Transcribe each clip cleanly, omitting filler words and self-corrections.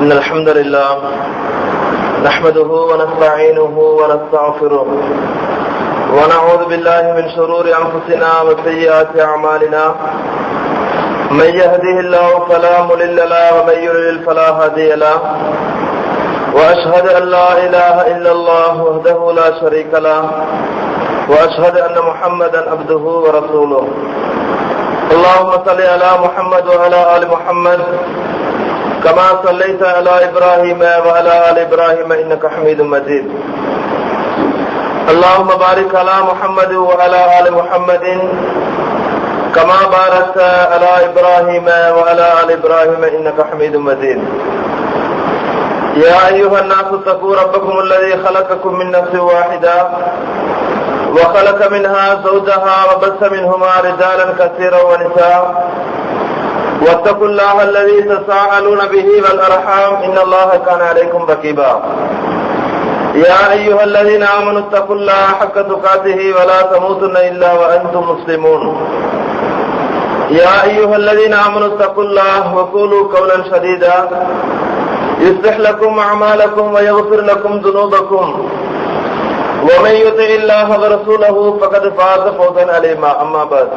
إن الحمد لله نحمده ونستعينه ونستغفره ونعوذ بالله من شرور أنفسنا وسيئات أعمالنا من يهده الله فلا مضل له ومن يضلل فلا هادي له وأشهد أن لا إله إلا الله وحده لا شريك له وأشهد أن محمدا عبده ورسوله اللهم صل على محمد وعلى آل محمد كما صليت على إبراهيم وعلى آل إبراهيم إنك حميد مجيد اللهم بارك على محمد وعلى آل محمد كما باركت على إبراهيم وعلى آل إبراهيم إنك حميد مجيد يا أيها الناس اتقوا ربكم الذي خلقكم من نفس واحدة وخلق منها زوجها وبث منهما رجالا كثيرا ونساء واتقوا الله الذي تساءلون به والأرحام إن الله كان عليكم رقيبا يا أيها الذين آمنوا اتقوا الله حق تقاته ولا تموتن إلا وأنتم مسلمون يا أيها الذين آمنوا اتقوا الله وقولوا قولا سديدا يصلح لكم أعمالكم ويغفر لكم ذنوبكم ومن يطع الله ورسوله فقد فاز فوزا عظيما أما بعد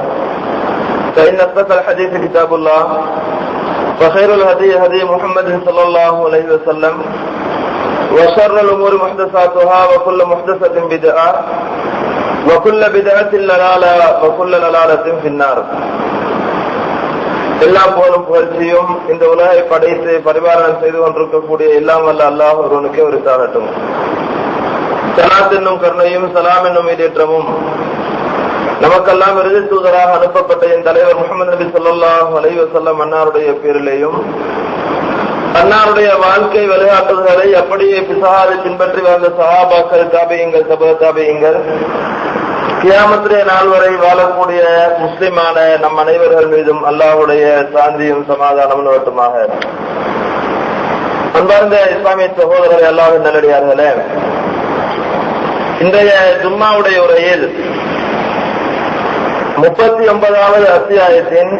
فإن أصدق الحديث كتاب الله وخير الهدي هدي محمد صلى الله عليه وسلم وشر الأمور محدثاتها وكل محدثة بدعة وكل بدعة ضلالة وكل ضلالة في النار. எல்லா போலும் புகழ்ச்சியும் இந்த உலகை படைத்து பரிபாலனம் செய்து கொண்டிருக்கக்கூடிய எல்லாம் வல்ல அல்லாஹ் ஒருவனுக்கே உரித்தாகட்டும். ஸலாத் என்னும் கருணையும் சலாம் என்னும் ஈடேற்றமும் நமக்கெல்லாம் இறுதி தூதராக அனுப்பப்பட்ட என் தலைவர் முஹம்மது நபி ஸல்லல்லாஹு அலைஹி வஸல்லம் அன்னாருடைய பேரிலேயும் அன்னாருடைய வாழ்க்கை வழிகாட்டுதல்களை அப்படியே பிசகாது பின்பற்றி வாழ்ந்த சஹாபாக்கள், தாபியீங்கள், தபா தாபியீங்கள், கியாமத்துடைய நாள் வரை வாழக்கூடிய முஸ்லிமான நம் அனைவர்கள் மீதும் அல்லாஹ்வுடைய சாந்தியும் சமாதானமும் வரட்டுமாக. அன்பார்ந்த இஸ்லாமிய சகோதரர்கள், அல்லாஹ்வின் நல்லடியார்களே, இன்றைய ஜும்மாவுடைய உரையில் 39வது அத்தியாயத்தின்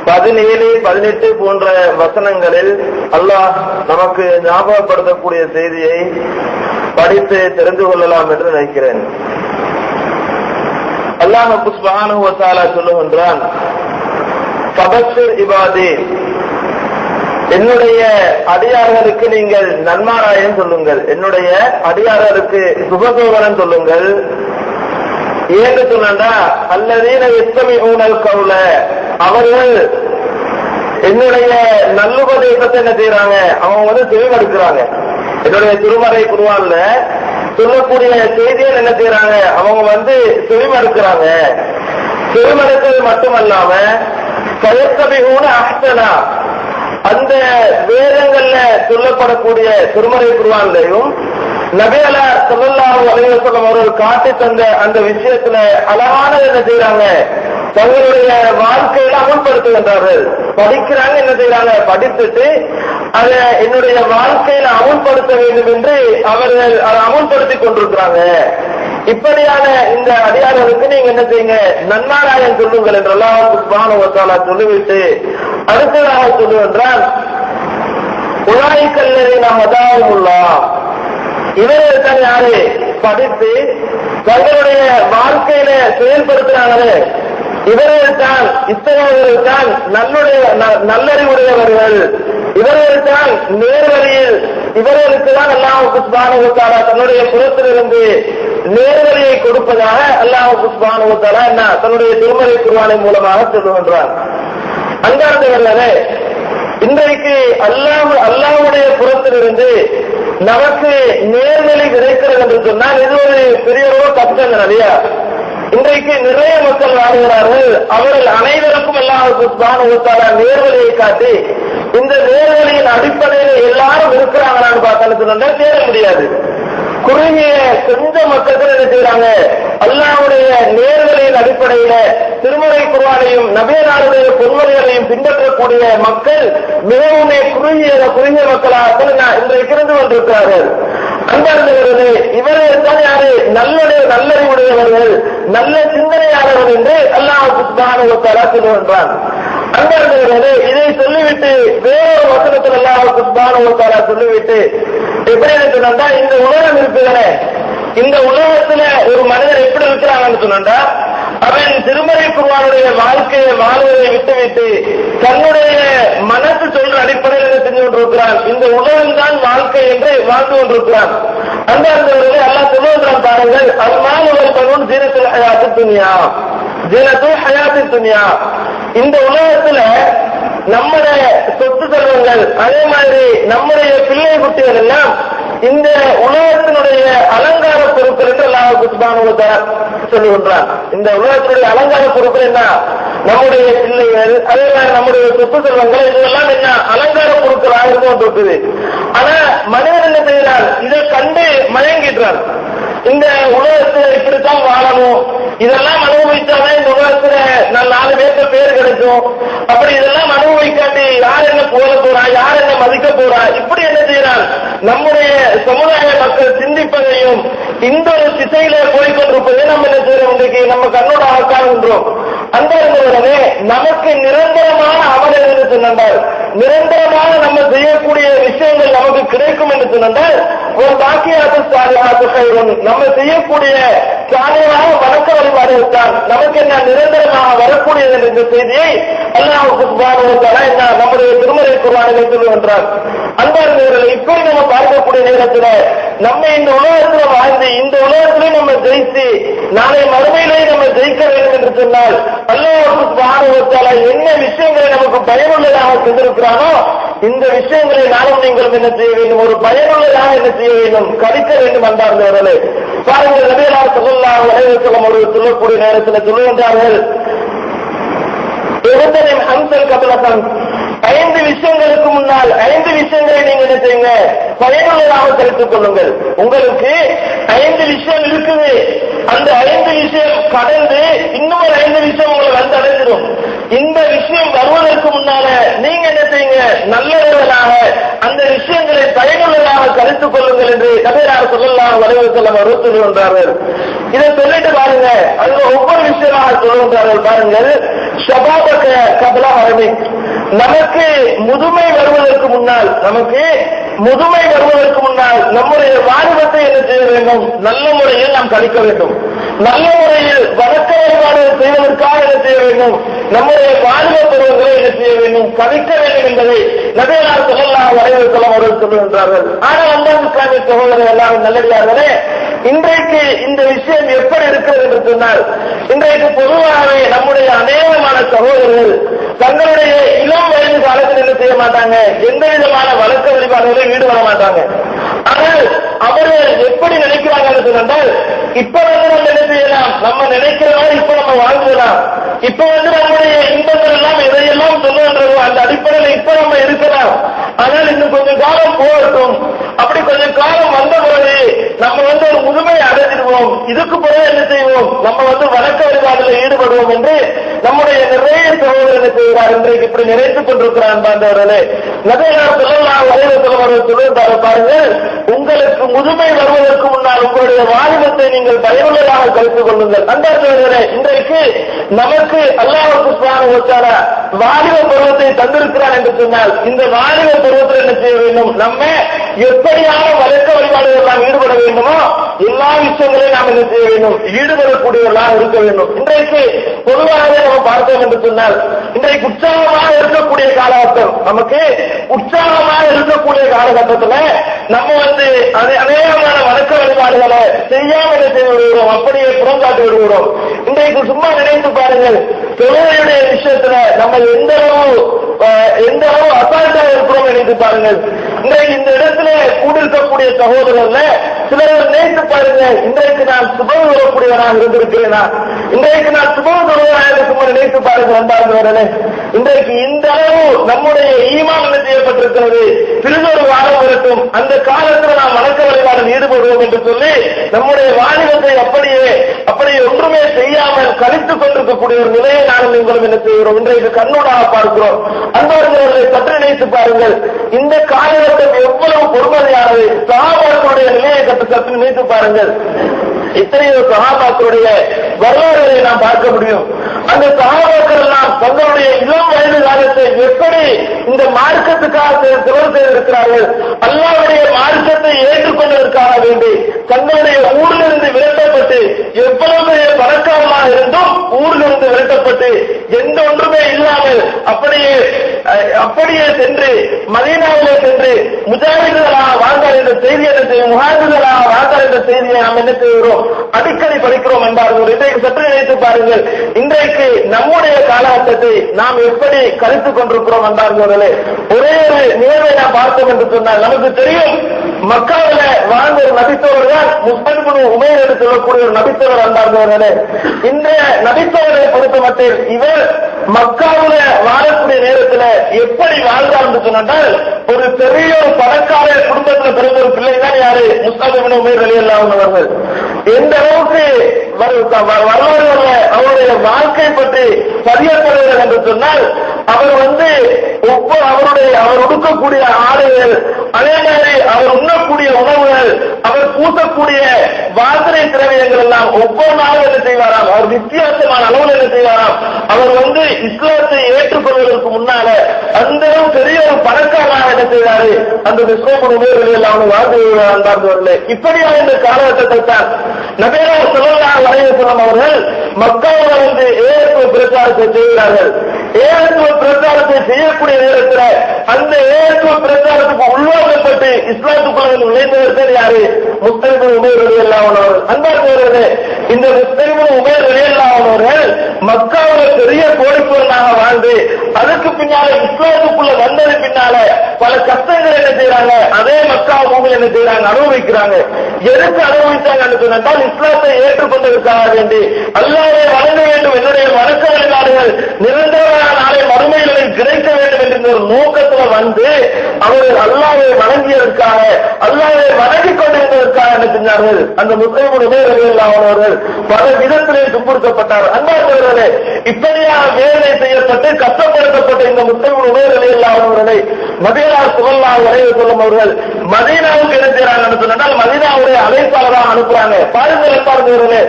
17, 18 போன்ற வசனங்களில் அல்லாஹ் நமக்கு ஞாபகப்படுத்தக்கூடிய செய்தியை படித்து தெரிந்து கொள்ளலாம் என்று நினைக்கிறேன். அல்லாஹ் சுப்ஹானஹு வ தஆலா சொல்லுகின்றான், ஃபபஷிர் இபாதி, என்னுடைய அடியார்களுக்கு நீங்கள் நன்மாராயம் சொல்லுங்கள், என்னுடைய அடியார்களுக்கு சுபசோதனம் சொல்லுங்கள். ஏன்னு சொன்னா, அல்லதீன யஸ்தமிஊனல் கௌல, அவர்கள் என்னுடைய நல்லுபதேசத்தை என்ன செய்யறாங்க, அவங்க செவிமடுக்கிறாங்க. என்னுடைய திருமறை குர்ஆன்ல சொல்லக்கூடிய செய்திகள் என்ன செய்யறாங்க, அவங்க செவிமடுக்கிறாங்க. செவிமடுக்கிறது மட்டுமல்லாம கயத்தபிஊன அஹ்சனா, அந்த வேதங்கள்ல சொல்லப்படக்கூடிய திருமறை குர்ஆன்லயும் நபியல்லாஹ் ஸல்லல்லாஹு அலைஹி வஸல்லம் அவர்கள் காட்டி தந்த அந்த விஷயத்துல அழகானது என்ன செய்யறாங்க, தங்களுடைய வாழ்க்கையில அமுல்படுத்துகின்றார்கள். படிக்கிறாங்க, என்ன செய்யறாங்க, படித்துட்டு அதை என்னுடைய வாழ்க்கையில அமுல்படுத்த வேண்டும் என்று அவர்கள் அதை அமுல்படுத்திக் கொண்டிருக்கிறாங்க. இப்படியான இந்த அடியார்களுக்கு நீங்க என்ன செய்யுங்க, நன்மாராயம் சொல்லுங்கள் என்று அல்லாஹ் சுப்ஹானஹு வ தஆலா சொல்லிவிட்டு அடுத்ததாக சொல்லுகின்றான், உலாயிகல்லதீன ஹதாஹுமுல்லாஹ், இவர்கள் தான் யாரு, படித்து தங்களுடைய வாழ்க்கையில செயல்படுத்துறாங்களே இவர்கள் தான், இத்தகையவர்கள் தான் நல்லறிவுடையவர்கள், இவர்கள் தான் நேர்வழியில், இவர்களுக்கு தான் அல்லாஹ் சுப்ஹானஹு வ தஆலா தன்னுடைய புறத்திலிருந்து நேர்வழியை கொடுப்பதாக அல்லாஹ் சுப்ஹானஹு வ தஆலா என்ன தன்னுடைய திருமறை குர்ஆனின் மூலமாக சொல்லுகின்றார். அன்பார்ந்தவர்களே, இன்றைக்கு அல்லாஹ்வுடைய புறத்திலிருந்து நமக்கு நேர்வழி கிடைக்கிறது என்று சொன்னால் இது ஒரு பெரிய கஷ்டம் இல்லையா? இன்றைக்கு நிறைய மக்கள் வாழ்கிறார்கள். அவர்கள் அனைவருக்கும் அல்லாஹ் சுப்ஹானஹு வ தஆலா நேர்வழியை காட்டி இந்த நேர்வழியின் அடிப்படையில் எல்லாரும் இருக்கிறாங்களான்னு பார்த்தா தேட முடியாது. குறுகிய கொஞ்ச மக்கள் என்ன செய்யறாங்க, அல்லாஹ்வுடைய நேர்வழியின் அடிப்படையில திருமறை குர்ஆனையும் நபியனாருடைய பொன்மொழிகளையும் பின்பற்றக்கூடிய மக்கள் மிகவும் குறுகிய மக்களாக இன்றைக்கு இருந்து கொண்டிருக்கிறார்கள். அன்பார்ந்தவர்களே, இவர்கள் தான் யாரு, நல்லறிவுடையவர்கள், நல்ல சிந்தனையாளர்கள் என்று அல்லாஹ் சுப்ஹானஹு வ தஆலா சொல்லுகின்றான். அன்பார்ந்தவர்களே, இதை சொல்லிவிட்டு வேறொரு வசனத்தில் அல்லாஹ் சுப்ஹானஹு வ தஆலா சொல்லிவிட்டு எப்படி சொன்னா, இந்த உலகம் இருக்குதானே, இந்த உலகத்துல ஒரு மனிதர் எப்படி இருக்கிறாங்கன்னு சொன்னா, அவன் திருமறை குர்ஆனுடைய வாழ்க்கையை வாழ்வதை விட்டுவிட்டு தன்னுடைய மனசு சொல்ற அடிப்படையில் செஞ்சு கொண்டிருக்கிறான். இந்த உலகம் தான் வாழ்க்கை என்று வாழ்ந்து கொண்டிருக்கிறான். அந்த அல்லாஹ் சொல்லுகிறான் பாருங்கள், அல்மால் வல் பனூன் ஜீனத்துல் ஹயாத்தித் துன்யா, ஜீனத்துல் ஹயாத்தித் துன்யா. இந்த உலகத்துல நம்முடைய சொத்து செல்வங்கள், அதே மாதிரி நம்முடைய பிள்ளை குட்டிகள் எல்லாம் இந்த உலகத்தினுடைய அலங்கார பொருட்கள் என்று அல்லாஹ் சுப்ஹானஹு வ தஆலா சொல்லுகின்றான். இந்த உலகத்தினுடைய அலங்கார பொருட்கள் என்ன? நம்முடைய பிள்ளைகள், அதே மாதிரி நம்முடைய சொத்து செல்வங்கள், இதெல்லாம் என்ன அலங்கார பொருட்களாக இருந்து கொண்டிருக்குது. ஆனா மனிதன் என்ன செய்கிறான்? இதை கண்டு மயங்கிடுறான். இந்த உலகத்துல இப்படித்தான் வாழணும், இதெல்லாம் அனுபவிச்சாதான் இந்த உலகத்துல நான் 4 பேருக்கு பேர் கிடைக்கும், அப்படி இதெல்லாம் அனுபவிக்காட்டி யார் என்ன புகழ போறா, யார் என்ன மதிக்க போறா, இப்படி என்ன செய்யறான்? நம்முடைய சமுதாய மக்கள் சிந்திப்பதையும் இந்த ஒரு திசையில போய்கொண்டிருப்பதை நம்ம என்ன செய்யறோம்? இன்றைக்கு நம்ம கண்ணோட ஆக்காகின்றோம். அந்த உடனே நமக்கு நிரந்தரமான அமல் என்று சொன்னால், நிரந்தரமாக நம்ம செய்யக்கூடிய விஷயங்கள் நமக்கு கிடைக்கும் என்று சொன்னால், ஒரு பாக்கியாத்து சாலிஹாத்து கைரும், நம்ம செய்யக்கூடிய சாலிஹான வணக்க வழிபாடுகள் தான் நமக்கு என்ன நிரந்தரமாக வரக்கூடியது என்ற செய்தியை அல்லாஹ் சுப்ஹானஹு வ தஆலா என்ன நம்முடைய திருமறை குர்ஆனில் சொல்லுகின்றார். அன்பார்ந்தவர்களே, இப்படி நம்ம பார்க்கக்கூடிய நேரத்தில் நம்ம இந்த உலகத்துல வாழ்ந்து இந்த உலகத்திலே நம்ம ஜெயித்து நாளை மறுமையிலே நம்ம ஜெயிக்க வேண்டும் என்று சொன்னால், அல்லாஹ் சுப்ஹானஹு வ தஆலா என்ன விஷயங்களை நமக்கு பயனுள்ளதாக சென்றிருக்கிறானோ இந்த விஷயங்களை நானும் நீங்களும் என்ன செய்ய வேண்டும்? ஒரு பயனுள்ளதாக என்ன செய்ய வேண்டும்? கழிக்க வேண்டும். அன்பார்ந்தவர்களே, பாருங்கள், நபியல்லாஹ் ஸல்லல்லாஹு அலைஹி வஸல்லம் அவர்கள் சொல்லக்கூடிய நேரத்தில் சொல்லுகின்றார்கள், 5 விஷயங்களுக்கு முன்னால் 5 விஷயங்களை நீங்க என்ன செய்யுங்க? பயனுள்ளதாக தெரிவித்துக் கொள்ளுங்கள். உங்களுக்கு 5 விஷயம் இருக்குது, அந்த 5 விஷயம் கடந்து இன்னும் ஒரு 5 விஷயம் உங்களை வந்து அடைஞ்சிடும். இந்த விஷயம் வருவதற்கு முன்னால நீங்க என்ன செய்யுங்க? நல்லவர்களாக அந்த விஷயங்களை பயனுள்ளதாக கருத்துக் கொள்ளுங்கள் என்று நபியல்லாஹ் ஸல்லல்லாஹு அலைஹி வஸல்லம் அவர்கள் சொல்லுகின்றார்கள். இதை சொல்லிட்டு பாருங்க, அதுல ஒவ்வொரு விஷயமாக சொல்லுகின்றார்கள். பாருங்கள், ஷபாபக கப்ல ஹரமிக், நமக்கு முதுமை வருவதற்கு முன்னால், நமக்கு முதுமை வருவதற்கு முன்னால் நம்முடைய வாலிபத்தை என்ன செய்ய வேண்டும்? நல்ல முறையில் நாம் கழிக்க வேண்டும். நல்ல முறையில் வணக்க வழிபாடுகள் செய்வதற்காக என்ன செய்ய வேண்டும்? நம்முடைய வாலிப பருவங்களை என்ன செய்ய வேண்டும்? கழிக்க வேண்டும் என்பதை நபியல்லாஹ் ஸல்லல்லாஹு அலைஹி வஸல்லம் அவர்கள் சொல்லுகின்றார்கள். ஆனால் அல்லாஹ் இஸ்லாமிய சகோதரர்கள் எல்லாம் நல்லடியார்களே, இன்றைக்கு இந்த விஷயம் எப்படி இருக்கிறது என்று சொன்னால், இன்றைக்கு பொதுவாகவே நம்முடைய அநேகமான சகோதரர்கள் தங்களுடைய இளம் வயது காலத்தில் என்ன செய்ய மாட்டாங்க? எந்த விதமான வழக்க வழிபாடுகளையும் ஈடுபட மாட்டாங்க. ஆனால் அவர்கள் எப்படி நினைக்கிறாங்கன்னு சொன்னால், இப்ப நம்ம என்ன செய்யலாம்? நம்ம நினைக்கிற மாதிரி இப்ப நம்ம வாழ்ந்துடலாம். இப்ப நம்முடைய இன்பங்கள் எல்லாம் எதையெல்லாம் சொல்லுகின்றதோ அந்த அடிப்படையில் இப்ப நம்ம இருக்கலாம். ஆனால் இன்னும் கொஞ்சம் காலம் போகட்டும், அப்படி கொஞ்சம் காலம் வந்த பிறகு நம்ம ஒரு முதுமையை அடைஞ்சிடுவோம். இதுக்கு பிறகு என்ன செய்வோம்? நம்ம வழக்க வழிபாடுல ஈடுபடுவோம் என்று நம்முடைய நிறைய சகோதரர்கள் செய்கிறார். இன்றைக்கு இப்படி நினைத்துக் கொண்டிருக்கிறான். பாண்டவர்களே, நபியல்லாஹ் ஸல்லல்லாஹு அலைஹி வஸல்லம் அவர்கள் சொல்லுகிறார், பாருங்கள், உங்களுக்கு முதுமை வருவதற்கு முன்னால் உங்களுடைய வாலிபத்தை நீங்கள் பயனுள்ளதாக கழித்துக் கொள்ளுங்கள். அன்பார்ந்தவர்களே, இன்றைக்கு நமக்கு அல்லாஹ் சுப்ஹானஹு வ தஆலா வாலிப பருவத்தை தந்திருக்கிறான் என்று சொன்னால், இந்த வாலிப பருவத்தில் என்ன செய்ய வேண்டும்? நம்ம எப்படியான வழக்க வழிபாடுகள் நாம் ஈடுபட வேண்டுமோ எல்லா விஷயங்களையும் நாம் என்ன செய்ய வேண்டும்? ஈடுபடக்கூடியவர்களாக இருக்க வேண்டும். இன்றைக்கு பொதுவாகவே நம்ம பார்த்தோம் என்று சொன்னால், இன்றைக்கு உற்சாகமாக இருக்கக்கூடிய காலகட்டம், நமக்கு உற்சாகமாக இருக்கக்கூடிய காலகட்டத்தில் நம்ம அநேகமான வழக்க வழிபாடுகளை செய்யாமல் செய்து விடுகிறோம், அப்படியே புறங்காட்டி விடுகிறோம். இன்றைக்கு சும்மா நினைத்து பாருங்கள், தொழுகையுடைய விஷயத்துல நம்ம எந்த அளவு அசால்ட்டாக இருக்கிறோம் நினைத்து பாருங்கள். இன்றைக்கு இந்த இடத்துல கூடியிருக்கக்கூடிய சகோதரர்கள் சிலர் நினைத்து பாருங்க, இன்றைக்கு நான் சுபம் வரக்கூடியவனாக இருந்திருக்கிறேனா? இன்றைக்கு நான் சுபம் தொழுவதாக இருக்கும் நினைத்து பாருங்கள். அன்பார்ந்தவர்களே, இன்றைக்கு இந்த அளவு நம்முடைய ஈமான் என்ன செய்யப்பட்டிருக்கிறது? சிறிதொரு காலம் வரட்டும், அந்த காலத்தில் நாம் வணக்க வழிபாடில் ஈடுபடுவோம் என்று சொல்லி நம்முடைய வாலிபத்தை அப்படியே ஒன்றுமே செய்யாமல் கழித்துக் கொண்டிருக்கக்கூடிய ஒரு நிலையை நானும் நீங்களும் என்ன செய்கிறோம்? இன்றைக்கு கண்ணூடாக பார்க்கிறோம். அன்பார்ந்தவர்களை பற்றி நினைத்து பாருங்கள், இந்த காலகட்டம் எவ்வளவு பொறுமதியானது. சஹாபாக்களுடைய நிலையை சற்று நினைத்து பாருங்கள். இத்தனையோ சஹாபாக்களுடைய வரலாறுகளை நாம் பார்க்க முடியும். அந்த சஹாபாக்கள் எல்லாம் தங்களுடைய இளம் வயது காலத்தை எப்படி இந்த மார்க்கத்துக்காக செலவு செய்திருக்கிறார்கள். அல்லாஹ்வுடைய மார்க்கத்தை ஏற்றுக்கொண்டதற்காக வேண்டி தங்களுடைய ஊரிலிருந்து விரட்டப்பட்டு எவ்வளவு பணக்காரமாக இருந்தும் ஊரிலிருந்து விரட்டப்பட்டு எந்த ஒன்றுமே இல்லாமல் அப்படியே சென்று மதீனாவிலே சென்று முஜாஹிதுகளாக வாழ்ந்தார் என்ற செய்தி என்ன செய்யும், முஹாஜிர்களாக வாழ்ந்தார் என்ற செய்தியை நாம் என்ன செய்கிறோம், அடிக்கடி படிக்கிறோம் என்பார்கள். இன்றைக்கு சற்று நினைத்து பாருங்கள், இன்றைக்கு நம்முடைய காலகட்டத்தை நாம் எப்படி கழித்துக் கொண்டிருக்கிறோம் என்பார்களே. ஒரே ஒரு நிகழ்வை நாம் பார்த்தோம் என்று சொன்னால் நமக்கு தெரியும், மக்காவில வாழ்ந்த ஒரு நபித்தோழர் தான் முஸ்அப் இப்னு உமைர் என்று சொல்லக்கூடிய ஒரு நபித்தோழர் என்பார்களே. இந்த நபித்தோழரை பொறுத்த மட்டில் இவர் மக்காவில வாழக்கூடிய நேரத்தில் எப்படி வாழ்ந்தார் என்று சொன்னால், ஒரு பெரிய ஒரு பணக்கார குடும்பத்தில் பிறந்த ஒரு பிள்ளை தான் யாரு, முஸ்அப் இப்னு உமைர் ரலியல்லாஹு அன்ஹு அவர்கள். எந்த அளவுக்கு வரலாறு அவருடைய வாழ்க்கை பற்றி பதியப்படுகிறது என்று சொன்னால், அவர் அவர் உடுக்கக்கூடிய ஆடைகள், அதே மாதிரி அவர் உண்ணக்கூடிய உணவுகள், அவர் பூசக்கூடிய வாசனை திரவியங்கள் எல்லாம் ஒவ்வொரு நாளும் என்ன செய்வாராம், அவர் வித்தியாசமான அளவில் என்ன செய்வாராம். அவர் இஸ்லாத்தை ஏற்றுக்கொள்வதற்கு முன்னால அந்த பெரிய ஒரு பணக்காரனாக என்ன செய்வாரு, அந்த முஸ்லிம் உணவுகள் வாழ்ந்து இப்படியாக இந்த காலகட்டத்தை தான் நபிகள் ஸல்லல்லாஹு அலைஹி வஸல்லம் அவர்கள் மக்காவில் ஏகத்துவ பிரச்சாரத்தை செய்கிறார்கள். ஏகத்துவ பிரச்சாரத்தை செய்யக்கூடிய நேரத்தில் அந்த ஏகத்துவ பிரச்சாரத்துக்கு உள்வாங்கப்பட்டு இஸ்லாத்துக்குள்ள நுழைந்தவர்கள் யாரு, முஸ்அப் இப்னு உமைர் ரலியல்லாஹு அன்ஹு அவர்கள். அன்பார்ந்தவர்களே, இந்த முஸ்அப் இப்னு உமைர் ரலியல்லாஹு அன்ஹு அவர்கள் மக்காவில் பெரிய கோடீஸ்வரனாக வாழ்ந்து அதுக்கு பின்னால இஸ்லாத்துக்குள்ள வந்தது பின்னால பல கஷ்டங்கள் என்ன செய்யறாங்க, அதே மக்கா பூமியில் என்ன செய்யறாங்க, அனுபவிக்கிறாங்க. எதுக்கு அனுபவித்தாங்க சொன்னால், இஸ்லாத்தை ஏற்றுக்கொண்டதற்காக வேண்டி அல்லாஹ்வை வணங்க வேண்டும், என்னுடைய வணக்க வழிபாடுகள் நிரந்தரமான நாளை மறுமைகளில் கிடைக்க வேண்டும் என்ற ஒரு நோக்கத்தில் வந்து அவர்கள் அல்லாஹ்வை வணங்கியதற்காக, அல்லாஹ்வை வணங்கிக் கொண்டிருந்ததற்காக என்ன செஞ்சார்கள், அந்த முஸ்லிம் ரலியல்லாஹு அன்ஹு அவர்கள் பல விதத்திலே துன்புறுத்தப்பட்டார். அன்பார்ந்தவர்களே, இப்படியாக வேதனை செய்யப்பட்டு கஷ்டப்படுத்தப்பட்ட இந்த முஸ்லிம் ரலியல்லாஹு அன்ஹு அவர்களை நபிகள் ஸல்லல்லாஹு அலைஹி வஸல்லம் அவர்கள் மதீனாவுக்கு என்ன செய்றாங்கன்னு சொன்னால், மதீனாவுடைய அழைப்பாளராக அனுப்புறாங்க. பாருங்களே,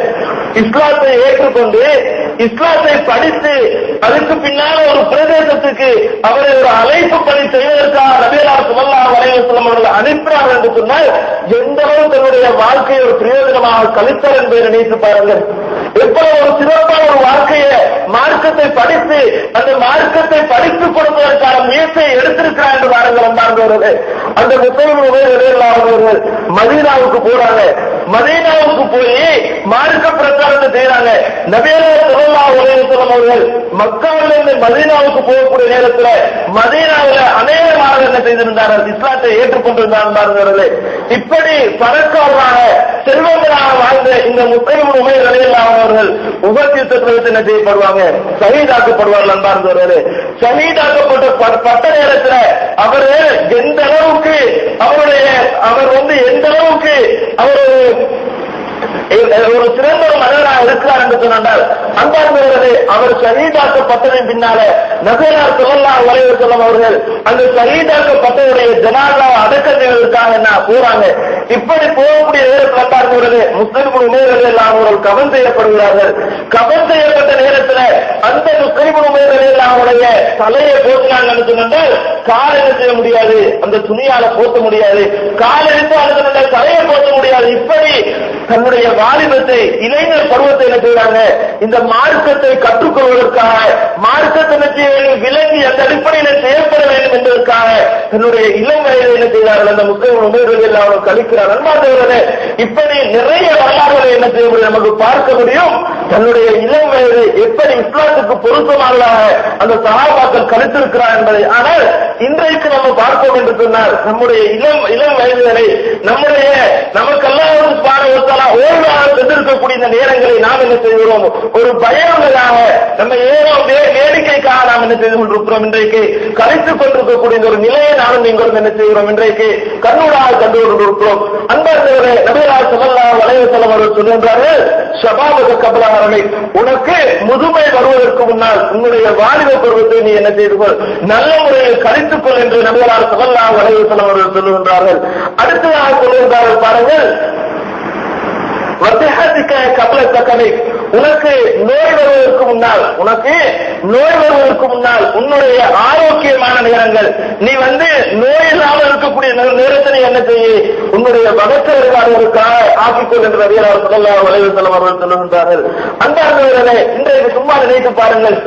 இஸ்லாத்தை ஏற்றுக்கொண்டு இஸ்லாத்தை படித்து அதுக்கு பின்னால ஒரு பிரதேசத்துக்கு அவரை ஒரு அழைப்பு பணி செய்வதற்காக நபிகள் ஸல்லல்லாஹு அலைஹி வஸல்லம் அவர்கள் அனுப்புறாங்க என்று சொன்னால், எந்த அளவு தன்னுடைய வாழ்க்கையை ஒரு பிரயோஜனமாக கழித்தார் என்பதை நினைத்து பாருங்கள். எவ்வளவு ஒரு சிறப்பான ஒரு வாழ்க்கையை மார்க்கத்தை படித்து அந்த மார்க்கத்தை படித்துக் கொடுப்பதற்கான முயற்சியை எடுத்திருக்கிறார் என்று பாருங்கள். அன்பார்ந்தவர்களே, அந்த முஸ்லிம் அவர்கள் மதீனாவுக்கு போறாங்க. மதீனாவுக்கு போய் மார்க்க பிரச்சாரத்தை செய்யறாங்க. நபிகள் ஸல்லல்லாஹு அலைஹி வஸல்லம் அவர்கள் மக்காவிலிருந்து மதீனாவுக்கு போகக்கூடிய நேரத்தில் மதீனாவில் அநேகமாக என்ன செய்திருந்தார்கள், இஸ்லாத்தை ஏற்றுக்கொண்டிருந்தார்கள். இப்படி பணக்காரராக செல்வங்களாக வாழ்ந்த இந்த முஸ்லிம் உமைர் ரலியல்லாஹு அன்ஹு அவர்கள் உஹத் யுத்தத்தில் என்ன செய்யப்படுவாங்க, ஷஹீதாக்கப்படுவார்கள். அன்பார்ந்தவர்களே, ஷஹீதாக்கப்பட்ட நேரத்தில் அவர்கள் எந்த அளவுக்கு எந்த அளவுக்கு ஒரு சிறந்த ஒரு மனிதராக இருக்கிறார் என்று சொன்னால், அன்பார்ந்தவர்களே, அவர் ஷஹீதாக்கப்பட்டதன் பின்னால நபிகள் ஸல்லல்லாஹு அலைஹி வஸல்லம் அவர்கள் அந்த ஷஹீதாக்கப்பட்டவருடைய ஜனாஸாவை அடக்கம் செய்வதற்காக என்ன போறாங்க. இப்படி போகக்கூடிய நேரத்தில் அன்பார்ந்தவர்களே, முஸ்லிம் உமைர் ரலியல்லாஹு அன்ஹு அவர்கள் கஃன் செய்யப்படுகிறார்கள். கஃன் செய்யப்பட்ட நேரத்தில் அந்த முஸ்லிம் உமைர் ரலியல்லாஹு அன்ஹுடைய தலையை போட்டுனாங்கன்னு சொன்னால், கால் என்ன செய்ய முடியாது, அந்த துணியால போட்ட முடியாது, கால் எடுத்து அந்த தலையை போட்ட முடியாது. இப்படி தன்னுடைய வாலிபத்தை இளைஞர் பருவத்தை என்ன செய்யறாங்க, இந்த மார்க்கத்தை கற்றுக்கொள்வதற்காக மார்க்கத்தை விலகி அந்த அடிப்படையில் செயல்பட வேண்டும் என்பதற்காக தன்னுடைய இளம் வயதை என்ன செய்தார்கள், அந்த முஸ்லிம் உமைர் ரலியல்லாஹு அன்ஹு கழிக்கிறார். அன்பார்ந்தவர்களே, இப்படி நிறைய வரலாறுகளை என்ன செய்ய முடியும், நமக்கு பார்க்க முடியும். தன்னுடைய இளம் வயதை எப்படி இஸ்லாத்துக்கு பொருத்தமாக அந்த சஹாபாக்கள் கழித்திருக்கிறார் என்பதை. ஆனால் இன்றைக்கு நம்ம பார்ப்போம் என்று சொன்னால், நம்முடைய இளம் வயதுகளை நமக்கெல்லாம் ஓய்வாக சென்றிருக்கக்கூடிய இந்த நேரங்களை நாம் என்ன செய்கிறோம், ஒரு பயனுள்ளதாக நம்ம ஏதோ வேடிக்கைக்காக நாம் என்ன செய்து கொண்டிருக்கிறோம். இன்றைக்கு கழித்துக் கொண்டிருக்கக்கூடிய ஒரு நிலையை நானும் நீங்களும் என்ன செய்கிறோம், இன்றைக்கு கண்ணூடாக கண்டு கொண்டிருக்கிறோம். அன்பார்ந்தவர்களே, நபிகள் ஸல்லல்லாஹு அலைஹி வஸல்லம் அவர்கள் சொல்கின்றார்கள், ஷபாபக கப்ல ஹரமை, உனக்கு முதுமை வருவதற்கு முன்னால் உன்னுடைய வாலிப பருவத்தை நீ என்ன செய்து கொள், நல்ல முறையில் கழித்துக் கொள் என்று நபிகள் ஸல்லல்லாஹு அலைஹி வஸல்லம் அவர்கள் சொல்லுகின்றார்கள். அடுத்ததாக சொல்லுகின்றார்கள், பாருங்கள், உனக்கு நோய் வருவதற்கு முன்னால் உன்னுடைய ஆரோக்கியமான நேரங்கள், நீ நோய் இல்லாமல் இருக்கக்கூடிய நேரத்தை என்ன செய்ய, உன்னுடைய பகத்த வழிபாடுகளுக்காக ஆக்கிக்கொள் என்று நபிகள் ஸல்லல்லாஹு அலைஹி வஸல்லம் அவர்கள் சொல்லுகின்றார்கள். அன்பார்ந்தவர்களே, இன்றைக்கு சும்மா நினைத்து பாருங்கள்,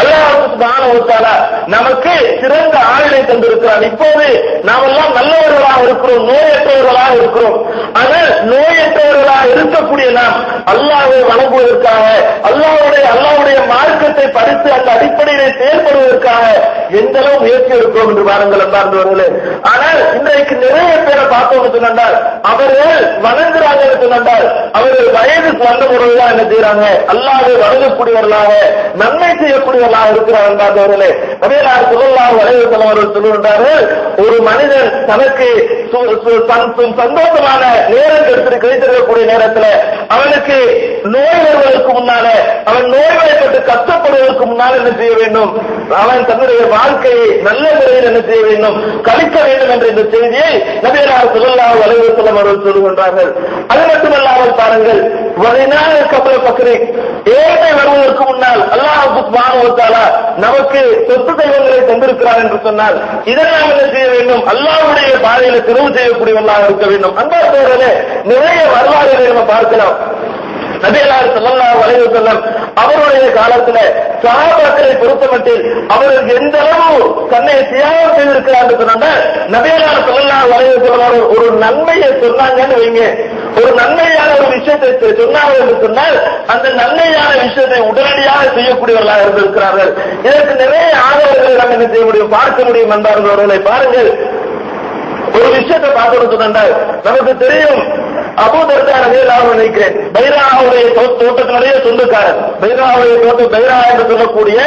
அல்லாஹ் சுப்ஹானஹு வ தஆலா நமக்கு சிறந்த ஆயுளை தந்திருக்கிறார். இப்போது நாமெல்லாம் நல்லவர்களாக இருக்கிறோம், நோயற்றவர்களாக இருக்கிறோம். ஆனால் நோயற்றவர்களாக இருக்கக்கூடிய நாம் அல்லாஹ்வை வணங்குவதற்காக, அல்லாஹ்வுடைய மார்க்கத்தை படித்து அந்த அடிப்படையிலே செயல்படுவதற்காக எந்த அளவு முயற்சி இருக்கிறோம் என்று பாருங்கள் அன்பார்ந்தவர்களே. ஆனால் இன்றைக்கு நிறைய பேரை பார்த்தோம் சொன்னால், அவர்கள் வணங்குறாங்க சொன்னால், அவர்கள் வயதுக்கு வந்த பொழுதுதான் என்ன செய்யறாங்க, அல்லாஹ்வை வணங்கக்கூடியவர்களாக, நன்மை செய்யக்கூடியவர்களாக இருக்கிறார் என்பார்களே. நபிகள் ஸல்லல்லாஹு அலைஹி வஸல்லம் அவர்கள் சொல்லுகின்றார்கள், ஒரு மனிதன் தனக்கு சந்தோஷமான நேரம் கிடைத்திருக்கக்கூடிய நேரத்தில் அவனுக்கு நோய் வருவதற்கு முன்னால, அவன் நோய்வாய்ப்பட்டு கஷ்டப்படுவதற்கு முன்னால் என்ன செய்ய வேண்டும், அவன் தன்னுடைய வாழ்க்கையை நல்ல முறையில் என்ன செய்ய வேண்டும், கழிக்க வேண்டும் என்ற இந்த செய்தியை நபிகள் ஸல்லல்லாஹு அலைஹி வஸல்லம் அவர்கள் சொல்லுகின்றார்கள். அது மட்டுமல்லாமல் பாருங்கள், ஏழை வருவதற்கு முன்னால் அல்லாஹ் சுப்ஹானஹு வ தஆலா நமக்கு சொத்து செல்வங்களை தந்திருக்கிறார் என்று சொன்னால், இதெல்லாம் என்ன செய்ய வேண்டும், அல்லாஹ்வுடைய பாதையில் தெரிவு செய்யக்கூடியவர்களாக இருக்க வேண்டும். அன்பார்ந்தவர்களே, நிறைய வரலாறுகளை நம்ம பார்க்கலாம். நபிகள் ஸல்லல்லாஹு அலைஹி வஸல்லம் அவருடைய காலத்துல சஹாபாக்களை பொறுத்தமட்டில் அவர்கள் எந்த அளவு தன்னை தியாகம் செய்திருக்கிறார் என்று சொன்னால், நபிகள் ஸல்லல்லாஹு அலைஹி வஸல்லம் ஒரு நன்மையை சொன்னாங்கன்னு வைங்க, ஒரு நன்மையான ஒரு விஷயத்தை சொன்னார்கள் என்று சொன்னால், அந்த நன்மையான விஷயத்தை உடனடியாக செய்யக்கூடியவர்களாக இருந்திருக்கிறார்கள். இதற்கு நிறைய ஆதரவுகளை நாம் என்ன செய்ய முடியும், பார்க்க முடியும் என்பவர்களை பாருங்கள். ஒரு விஷயத்தை பார்த்து சொன்னால் நமக்கு தெரியும், அபூ தர்தா ரலியல்லாஹு அன்ஹு நினைக்கிறேன், பைராவுடைய தோட்டத்தினுடைய சொந்தக்காரர். பைராவுடைய தோட்டம், பைரா என்று சொல்லக்கூடிய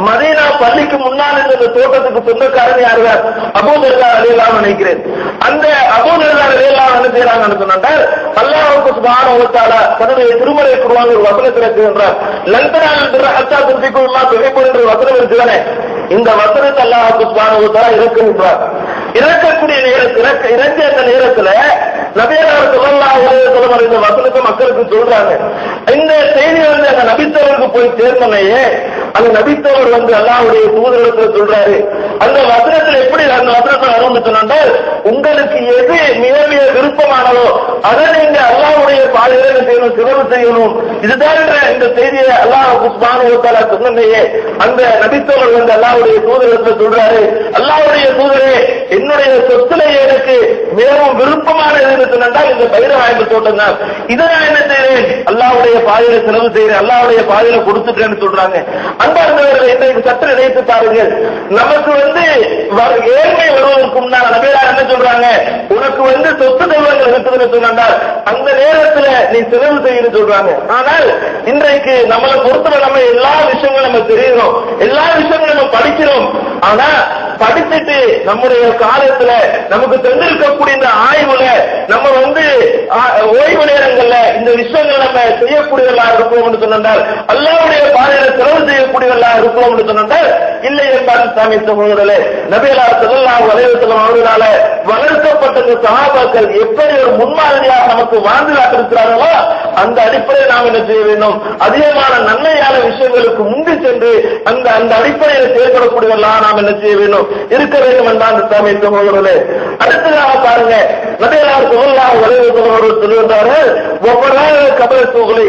மதீனா பள்ளிக்கு முன்னால் இந்த தோட்டத்துக்கு சொந்தக்காரர் யாருதான், அபூ தர்தா ரலியல்லாஹு அன்ஹு நினைக்கிறேன். அந்த அபூ தர்தா ரலியல்லாஹு அன்ஹு என்ன செய்யறாங்கன்னு சொன்னால், அல்லாஹ் சுப்ஹானஹு வ தஆலா தன்னுடைய திருமறை குர்ஆன் ஒரு வசனத்தில் சொல்றார், லன் தனாலுல் பிர்ர ஹத்தா துன்ஃபிகு மிம்மா துஹிப்பூன் என்ற வசனம் இருக்குதானே, இந்த வசனத்தை அல்லாஹ் சுப்ஹானஹு வ தஆலா இறக்குகின்றார். இறக்கக்கூடிய நேரத்தில், இறங்கிய அந்த நேரத்தில் நபிகள் ஸல்லல்லாஹு அலைஹி வஸல்லம் இந்த வசனத்தை மக்களுக்கு சொல்றாங்க. இந்த செய்தி அந்த நபித்தவருக்கு போய் சேர்ந்தனையே, அந்த நபித்தவர் அல்லாஹ்வுடைய தூதரிடத்தில் சொல்றாரு, அந்த வசனத்தில் எப்படி அந்த வசனத்தை வரும் சொன்னால், உங்களுக்கு எது மிக மிக விருப்பமானதோ அதை நீங்க அல்லாஹ்வுடைய பாதையில செய்யணும், சிறப்பு செய்யணும். இதுதான் இந்த செய்தியை அல்லாஹ் சுப்ஹானஹு வ தஆலா சொன்னனையே, அந்த நபித்தவர் அல்லாஹ்வுடைய தூதரிடத்தில் சொல்றாரு, அல்லாஹ்வுடைய தூதரே, என்னுடைய சொத்துல எனக்கு மிகவும் விருப்பமானது என்று சொன்னால் இந்த பைரவாய்ப்பு தோட்டம் தான். இதை நான் என்ன செய்றேன், அல்லாஹ்வுடைய பாதையில செலவு செய்றேன், அல்லாஹ்வுடைய பாதையில கொடுத்துட்டேன்னு சொல்றாங்க. அன்பார்ந்தவர்களை இன்றைக்கு சற்று நினைத்து பாருங்கள், நமக்கு ஏழ்மை வருவதற்கு முன்னால் நபிகள் என்ன சொல்றாங்க, உனக்கு சொத்து செல்வங்கள் இருக்குதுன்னு சொன்னால் அந்த நேரத்தில் நீ செலவு செய்யணும் சொல்றாங்க. ஆனால் இன்றைக்கு நம்மளை பொறுத்தவரை நம்ம எல்லா விஷயங்களும் நம்ம தெரியுறோம், எல்லா விஷயங்களும் நம்ம படிக்கிறோம். ஆனா படிச்சுட்டு நம்முடைய காலத்துல நமக்கு தெரிந்திருக்கக்கூடிய இந்த ஆய்வுல நம்ம ஓய்வு நேரங்கள்ல இந்த விஷயங்கள் நம்ம செய்யக்கூடியவர்களாக இருப்போம் என்று சொன்னால், அல்லாஹ்வுடைய பாதையில செலவு செய்யக்கூடியவர்களாக இருப்போம் என்று சொன்னால் இல்லை என்பார். சாமி சகோதரர்களே, நபிகள் ஸல்லல்லாஹு அலைஹி வஸல்லம் அவர்களால வளர்க்கப்பட்ட சஹாபாக்கள் எப்படி ஒரு முன்மாதிரியாக நமக்கு வாழ்ந்து காட்டிருக்கிறார்களோ அந்த அடிப்படையில் நாம் என்ன செய்ய வேண்டும், அதிகமான நன்மையான விஷயங்களுக்கு முந்தி சென்று அந்த அடிப்படையில் செயல்படக்கூடியவர்களாக நாம் என்ன செய்ய வேண்டும், இருக்க வேண்டும் என்றால் சாமி சகோதரர்களே. அடுத்ததாக பாருங்க, நபிகள் ஸல்லல்லாஹு அலைஹி வஸல்லம் அவர்கள் சொல்லுகிறார்கள், ஒவ்வொரு கபல சூழலை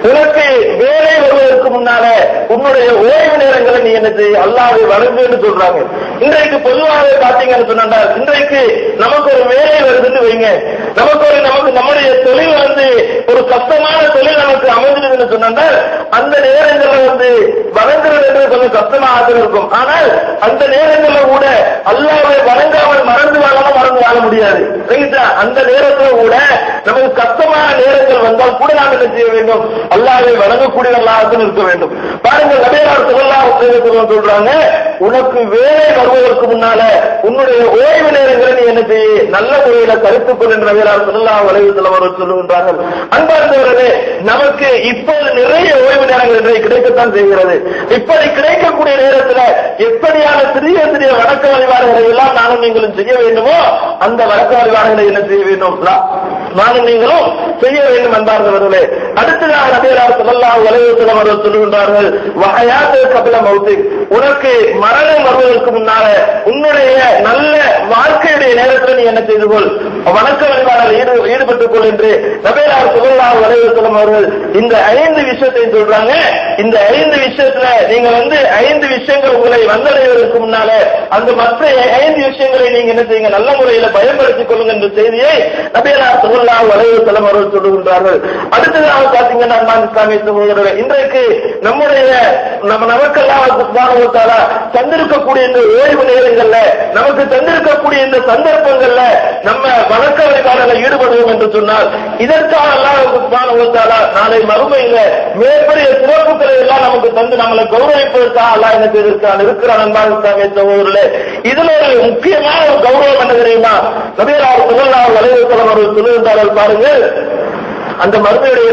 உனக்கு வேலை வருவதற்கு முன்னால உன்னுடைய ஓய்வு நேரங்களை நீ என்ன செய்ய, அல்லாஹ்வை வணங்குன்னு சொல்றாங்க. இன்றைக்கு பொதுவாக பாத்தீங்கன்னு சொன்னால், இன்றைக்கு நமக்கு ஒரு வேலை வருதுன்னு வைங்க, நமக்கு நம்முடைய தொழில் ஒரு கஷ்டமான தொழில் நமக்கு அமைஞ்சிருதுன்னு சொன்னால் அந்த நேரங்களில் வணங்குறது என்று கொஞ்சம் கஷ்டமாக இருக்கும். ஆனால் அந்த நேரங்களில் கூட அல்லாஹ்வை வணங்காமல் மறந்து வாழ முடியாது. அந்த நேரத்தில் கூட நமக்கு கஷ்டமான நேரங்கள் வந்தால் கூட நாம் என்ன செய்ய வேண்டும், அல்லாஹ்வை வணங்கக்கூடியவர்களாக இருக்க வேண்டும். பாருங்கள், நபிகள் ஸல்லல்லாஹு அலைஹி வஸல்லம் சொல்றாங்க, உனக்கு வேலை வருவதற்கு முன்னால உன்னுடைய ஓய்வு நேரங்களை நீ என்ன செய்ய, நல்ல முறையில கருத்துக் கொள் என்று நபிகள் ஸல்லல்லாஹு அலைஹி வஸல்லம் அவர்கள் சொல்லுகின்றார்கள். அன்பார்ந்தவர்களே, நமக்கு இப்போது நிறைய ஓய்வு நேரங்கள் இன்றைக்கு கிடைக்கத்தான் செய்கிறது. இப்படி கிடைக்கக்கூடிய நேரத்தில் எப்படியான சிறிய சிறிய வணக்க வழிபாடுகளை எல்லாம் எல்லாம் நானும் நீங்களும் செய்ய வேண்டுமோ அந்த வழக்க வழிபாடுகளை என்ன செய்ய வேண்டும், நானும் நீங்களும் செய்ய வேண்டும் என்பார்களே. அடுத்ததாக நபிகளார் ஸல்லல்லாஹு அலைஹி வஸல்லம் அவர்கள் சொல்லுகின்றார்கள், வஹயாத்து கபில மௌத்திக், உனக்கு மரணம் வருவதற்கு முன்னால உன்னுடைய நல்ல வாழ்க்கையுடைய நேரத்தில் நீ என்ன செய்து கொள், வணக்க வழிபாடுகளில் ஈடுபட்டுக் கொள் என்று நபிகளார் ஸல்லல்லாஹு அலைஹி வஸல்லம் அவர்கள் இந்த 5 விஷயத்தை சொல்றாங்க. இந்த 5 விஷயத்துல நீங்க 5 விஷயங்கள் உங்களை வந்தடைவதற்கு முன்னால அந்த மற்ற 5 விஷயங்களை நீங்க என்ன செய்யுங்க, நல்ல முறையில பயன்படுத்திக் கொள்ளுங்க என்ற செய்தியை நபிகளார் ஸல்லல்லாஹு அலைஹி வஸல்லம் அவர்கள் சொல்லுகின்றார்கள். அடுத்ததாக பாத்தீங்கன்னா இஸ்லாமிய சகோதரர்களே, இன்றைக்கு நமக்கெல்லாம் சுப்ஹானஹு வ தஆலா தந்திருக்கக்கூடிய இந்த ஓய்வு நேரங்கள்ல, நமக்கு தந்திருக்கக்கூடிய இந்த சந்தர்ப்பங்கள்ல நம்ம வணக்க வழிபாடுகளில் ஈடுபடுவோம் என்று சொன்னால் இதற்காக அல்லாஹ் சுப்ஹானஹு வ தஆலா நாளை மறுமையில மேற்படிய சிறப்புகளை எல்லாம் நமக்கு தந்து நம்மளை கௌரவிப்பதற்காக அல்லாஹ் என்ன செய்திருக்கிறான் இருக்கிறான் என்பார் இஸ்லாமிய சகோதரர்களே. இதுல ஒரு முக்கியமான ஒரு கௌரவம் என்ன தெரியுமா, நபிகளார் ஸல்லல்லாஹு அலைஹி வஸல்லம் அவர்கள் சொல்லுகின்றார்கள் பாருங்கள், அந்த மறுமையுடைய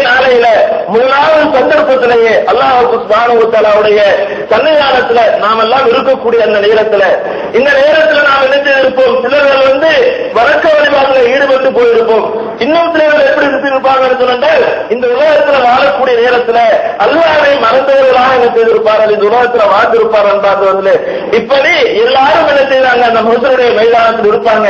நாளையில முதலாவது சந்தர்ப்பத்திலேயே அல்லாஹ் சுப்ஹானஹு வ தஆலாவுடைய சன்னிதானத்துல நாம் எல்லாம் இருக்கக்கூடிய அந்த நேரத்துல, இந்த நேரத்துல நாம் என்ன செய்திருப்போம், சிலர்கள் வணக்க வழிபாடுல ஈடுபட்டு போயிருப்போம். இன்னும் சிலர்கள் எப்படி இருப்பாங்கன்னு சொன்னால், இந்த உலகத்துல வாழக்கூடிய நேரத்துல அல்லாஹ்வை மறந்தவர்களாக என்ன செய்திருப்பார்கள், இந்த உலகத்துல வாழ்ந்திருப்பார்கள் என்பார்கள். இப்படி எல்லாரும் என்ன செய்யறாங்க, அந்த மஹ்ஷருடைய மைதானத்தில் இருப்பாங்க.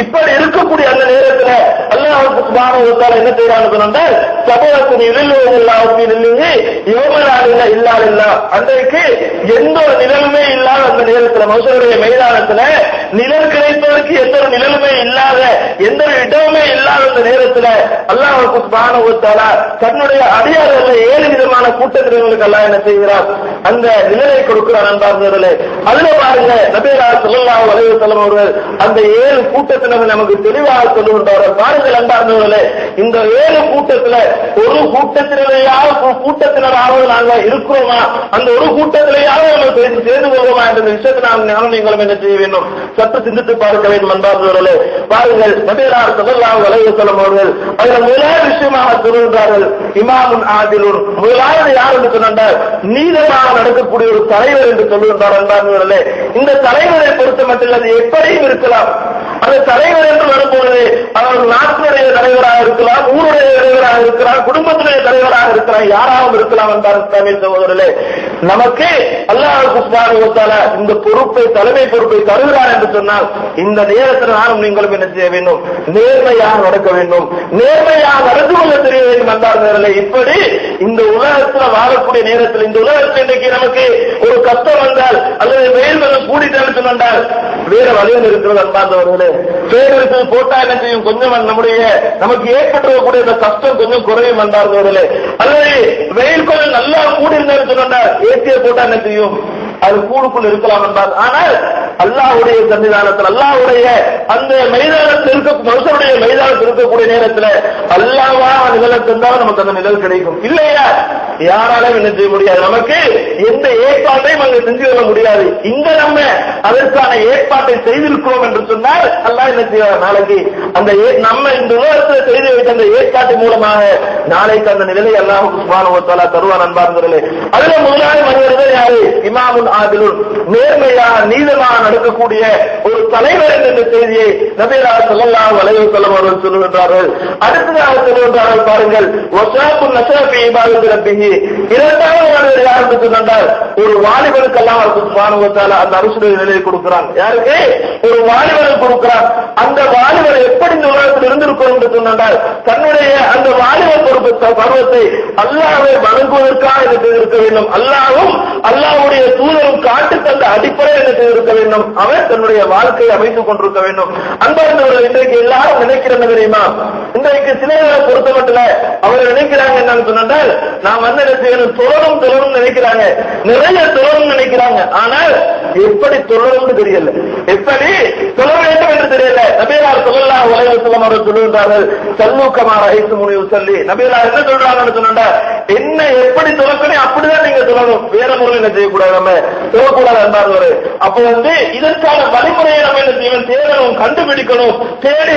இப்படி இருக்கக்கூடிய அந்த நேரத்துல அல்லாஹ் சுப்ஹானஹு வ தஆலா என்ன செய்யறான்னு சொன்னால், சபூரத்து நிழலுல்லாஹு ஃபீ நிழலிஹி யௌம லா இலாஹ இல்லா லில்லாஹ், அன்றைக்கு எந்த ஒரு நிழலுமே இல்லாத அந்த நேரத்துல, மஹ்ஷருடைய மைதானத்துல நிழல் கிடைப்பதற்கு எந்த ஒரு நிழலுமே இல்லாத, எந்த ஒரு இடமுமே இல்லாத அந்த நேரத்துல அல்லாஹ் சுப்ஹானஹு வ தஆலா தன்னுடைய அடியார்கள் 7 விதமான கூட்டத்தினர்களுக்கு அல்லாஹ் என்ன செய்கிறார், அந்த நிழலை கொடுக்கிறார் என்பார்களே. அதுல பாருங்க நபிகளார் ஸல்லல்லாஹு அலைஹி வஸல்லம் அவர்கள் அந்த 7 கூட்டத்தினர் நமக்கு தெளிவாக சொல்லுகின்றார்கள். பாருங்கள் அன்பார்ந்தவர்களே, இந்த 7 கூட்டத்துல ஒரு கூட்டத்தினராக நாங்கள் இருக்கிறோமா, அந்த ஒரு கூட்டத்திலேயாவது நம்ம சேர்ந்து கொள்வோமா என்ற விஷயத்தை நானும் நீங்களும் என்ன செய்ய வேண்டும், சற்று சிந்தித்து பார்க்க வேண்டும் என்பார்களே. பாருங்கள் நபிகளார் ஸல்லல்லாஹு அலைஹி வஸல்லம் அவர்கள் அதுல முதலாவது விஷயமாக சொல்லுகின்றார்கள், இமாமுன் ஆதிலுன், முதலாவது யார் என்று சொன்னால் நீதமாக நடக்கக்கூடிய ஒரு தலைவர் என்று சொல்லுகின்றார் என்பார்களே. இந்த தலைவரை பொறுத்த மட்டும் அது எப்படியும் இருக்கலாம். அந்த தலைவர் என்று வரும்போது அவர் நாட்டினுடைய தலைவராக இருக்கலாம், ஊருடைய தலைவராக இருக்கலாம், குடும்பத்தினுடைய தலைவராக இருக்கலாம், யாராகவும் இருக்கலாம் என்பார் இஸ்லாமிய சகோதரர்களே. நமக்கு அல்லாஹ் சுப்ஹானஹு வ தஆலா இந்த பொறுப்பை, தலைமை பொறுப்பை தருகிறார் என்று சொன்னால் இந்த நேரத்தில் நானும் நீங்களும் என்ன செய்ய வேண்டும், நேர்மையாக நடக்க வேண்டும், நேர்மையாக நடந்து கொள்ள தெரிய வேண்டும் என்பார்களே. இப்படி இந்த உலகத்தில் வாழக்கூடிய நேரத்தில், இந்த உலகத்தில் இன்றைக்கு நமக்கு ஒரு கஷ்டம் வந்தால் அல்லது வெயில் கூடிட்டு சொன்னால் வேற வழியில் இருக்கிறது என்பார்களே. பேருக்கு போட்டா என்ன செய்யும், கொஞ்சம் நமக்கு ஏற்பட்டிருக்கக்கூடிய இந்த கஷ்டம் கொஞ்சம் குறையும் என்பார்களே. அல்லது வெயில் கொஞ்சம் நல்லா கூடி இருந்தாலும் சொன்னால் ஏசியை போட்டா என்ன செய்யும், அது கூடுக்குள் இருக்கலாம் என்பார். ஆனால் அல்லாஹ்வுடைய சன்னிதானத்தில், அல்லாஹ்வுடைய அந்த மைதானத்தில் மனுஷனுடைய மைதானத்தில் இருக்கக்கூடிய நேரத்தில் அல்லாஹ்வா நிழல் தந்தாலும் நமக்கு அந்த நிழல் கிடைக்கும். இல்லையா யாராலும் என்ன செய்ய முடியாது, நமக்கு எந்த ஏற்பாட்டையும் அங்கு செஞ்சு கொள்ள முடியாது. இங்க நம்ம அதற்கான ஏற்பாட்டை செய்திருக்கிறோம் என்று சொன்னால் அல்லாஹ் என்ன செய்வார், நாளைக்கு அந்த நம்ம இந்த உலகத்தில் செய்து வைத்த அந்த ஏற்பாட்டின் மூலமாக நாளைக்கு அந்த நிலையை அல்லாஹ் சுப்ஹானஹு வ தஆலா தருவான் என்பார்களே. அதுல முதலாவது மனிதர்கள் யாரு, இமாமுன் ஆதிலுன், நேர்மையா நீதமாக நடக்கக்கூடிய ஒரு தலைவர் என்ற செய்தியை நபிகளார் ஸல்லல்லாஹு அலைஹி வஸல்லம் அவர்கள் சொல்லுகின்றார்கள். அடுத்ததாக சொல்லுகின்றார்கள் பாருங்கள், வஸாபுன் நஸபி இபாதத்து ரப்பிஹி, இரண்டாவது மனிதர் யார் என்று சொன்னால் ஒரு வாலிபனுக்கு அல்லாஹ் சுப்ஹானஹு வ தஆலா அந்த அரசுடைய நிலையை கொடுக்கிறான். யாருக்கு, ஒரு வாலிபனுக்கு கொடுக்கிறான். அந்த வாலிபர் எப்படி இந்த உலகத்தில் இருந்திருக்கும் என்று சொன்னால் தன்னுடைய அந்த வாலிபர் பருவத்தை அல்லாஹ்வை வணங்குவதற்காக என்ன செய்திருக்க வேண்டும், அல்லாஹ்வும் அல்லாஹ்வுடைய தூதரும் காட்டு தந்த அடிப்படை என்ன செய்திருக்க வேண்டும், அவர் தன்னுடைய வாழ்க்கையை அமைத்துக் கொண்டிருக்க வேண்டும். அன்பார்ந்தவர்கள் இன்றைக்கு எல்லாரும் நினைக்கிறது தெரியுமா, இன்றைக்கு சிலைகளை பொறுத்த மட்டும் அவர் நினைக்கிறாங்க என்னன்னு சொன்னால் நாம் என்ன செய்யணும், தொடரும் நினைக்கிறாங்க, நிறைய தொடரும் நினைக்கிறாங்க. ஆனால் எப்படி தொடரும் தெரியல, எப்படி தொழ வேண்டும் என்று தெரியல. நபிகளார் ஸல்லல்லாஹு அலைஹி வஸல்லம் அவர்கள் சொல்லுகிறார்கள், சல்லு கமா ரஅய்துமுனி உஸல்லி. நபிகளார் என்ன சொல்றாங்கன்னு சொன்னா, என்ன எப்படி தொழக்கணும் அப்படிதான் நீங்க சொல்லணும், வேற முறையில் என்ன செய்யக்கூடாது, நம்ம சொல்லக்கூடாது என்பார்கள். அப்போ இதற்கான வழிமுறையை நம்ம என்ன செய்யணும், தேடணும், கண்டுபிடிக்கணும், தேடி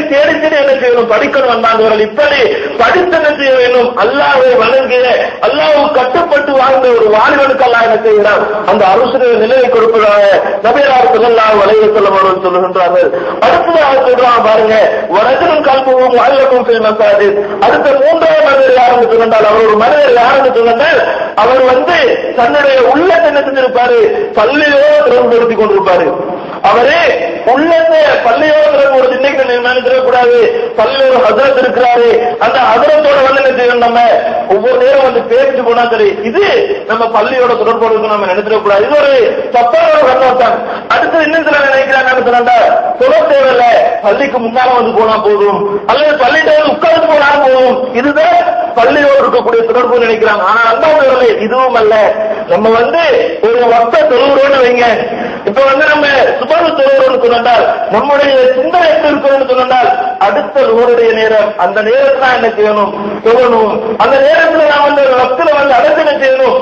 என்ன செய்யணும், படிக்கணும் என்பார்கள். இப்படி படித்து என்ன செய்ய வேண்டும், அல்லாஹ்வை வணங்கிய, அல்லாஹ்வுக்கு கட்டுப்பட்டு வாழ்ந்த ஒரு வாலிபனுக்கு அல்லாஹ் என்ன செய்கிறார், அந்த அரசுடைய நிலையை கொடுப்பதாக நபியல்லாஹு ஸல்லல்லாஹு அலைஹி வஸல்லம் அவர்கள் சொல்லுகின்றார்கள். அடுத்ததாக சொல்றாங்க பாருங்க, வரஜுலுன் கல்புஹு முஅல்லகும் ஃபில் மசாஜித். அடுத்த மூன்றாவது மனிதர் யாருன்னு சொன்னால், அவர் ஒரு மனிதர் யாருன்னு சொன்னால், அவர் தன்னுடைய உள்ளத்தை என்ன செஞ்சிருப்பாரு, பள்ளியோடு தொடர்புபடுத்தி கொண்டிருப்பாரு. அவரே உள்ளத்தை பள்ளியோடு தொடர்பு. இன்னைக்கு நினைச்சிடக்கூடாது, பள்ளியில் ஒரு ஹஜரத் இருக்கிறாரு, அந்த ஹஜரத்தோட என்ன செய்யணும், நம்ம ஒவ்வொரு நேரம் பேசிட்டு போனா சரி, இது நம்ம பள்ளியோட தொடர்பு நம்ம நினைச்சிடக்கூடாது. இது ஒரு தப்பான ஒரு கண்ணோட்டம். அடுத்து இன்னும் சில நினைக்கிறாங்க, சொல்ல தேவையில்ல, பள்ளிக்கு முன்னால போனா போதும், அல்லது பள்ளியில உட்கார்ந்து போனா போதும், இதுதான் பள்ளியோடு இருக்கக்கூடிய தொடர்பு நினைக்கிறாங்க. ஆனா அந்தாவர்களே இதுவும் அல்ல. நம்ம ஒரு வக்த தொழுகிறோன்னு வைங்க, இப்ப நம்ம சுபஹ் தொழுகிறோன்னு சொன்னால், நம்முடைய சிந்தனை இருக்கணும்னு சொன்னால், அடுத்த நூறுடைய நேரம், அந்த நேரத்துல என்ன செய்யணும், தொழணும். அந்த நேரத்தில் நாம் வக்தில அடக்கணை செய்யணும்.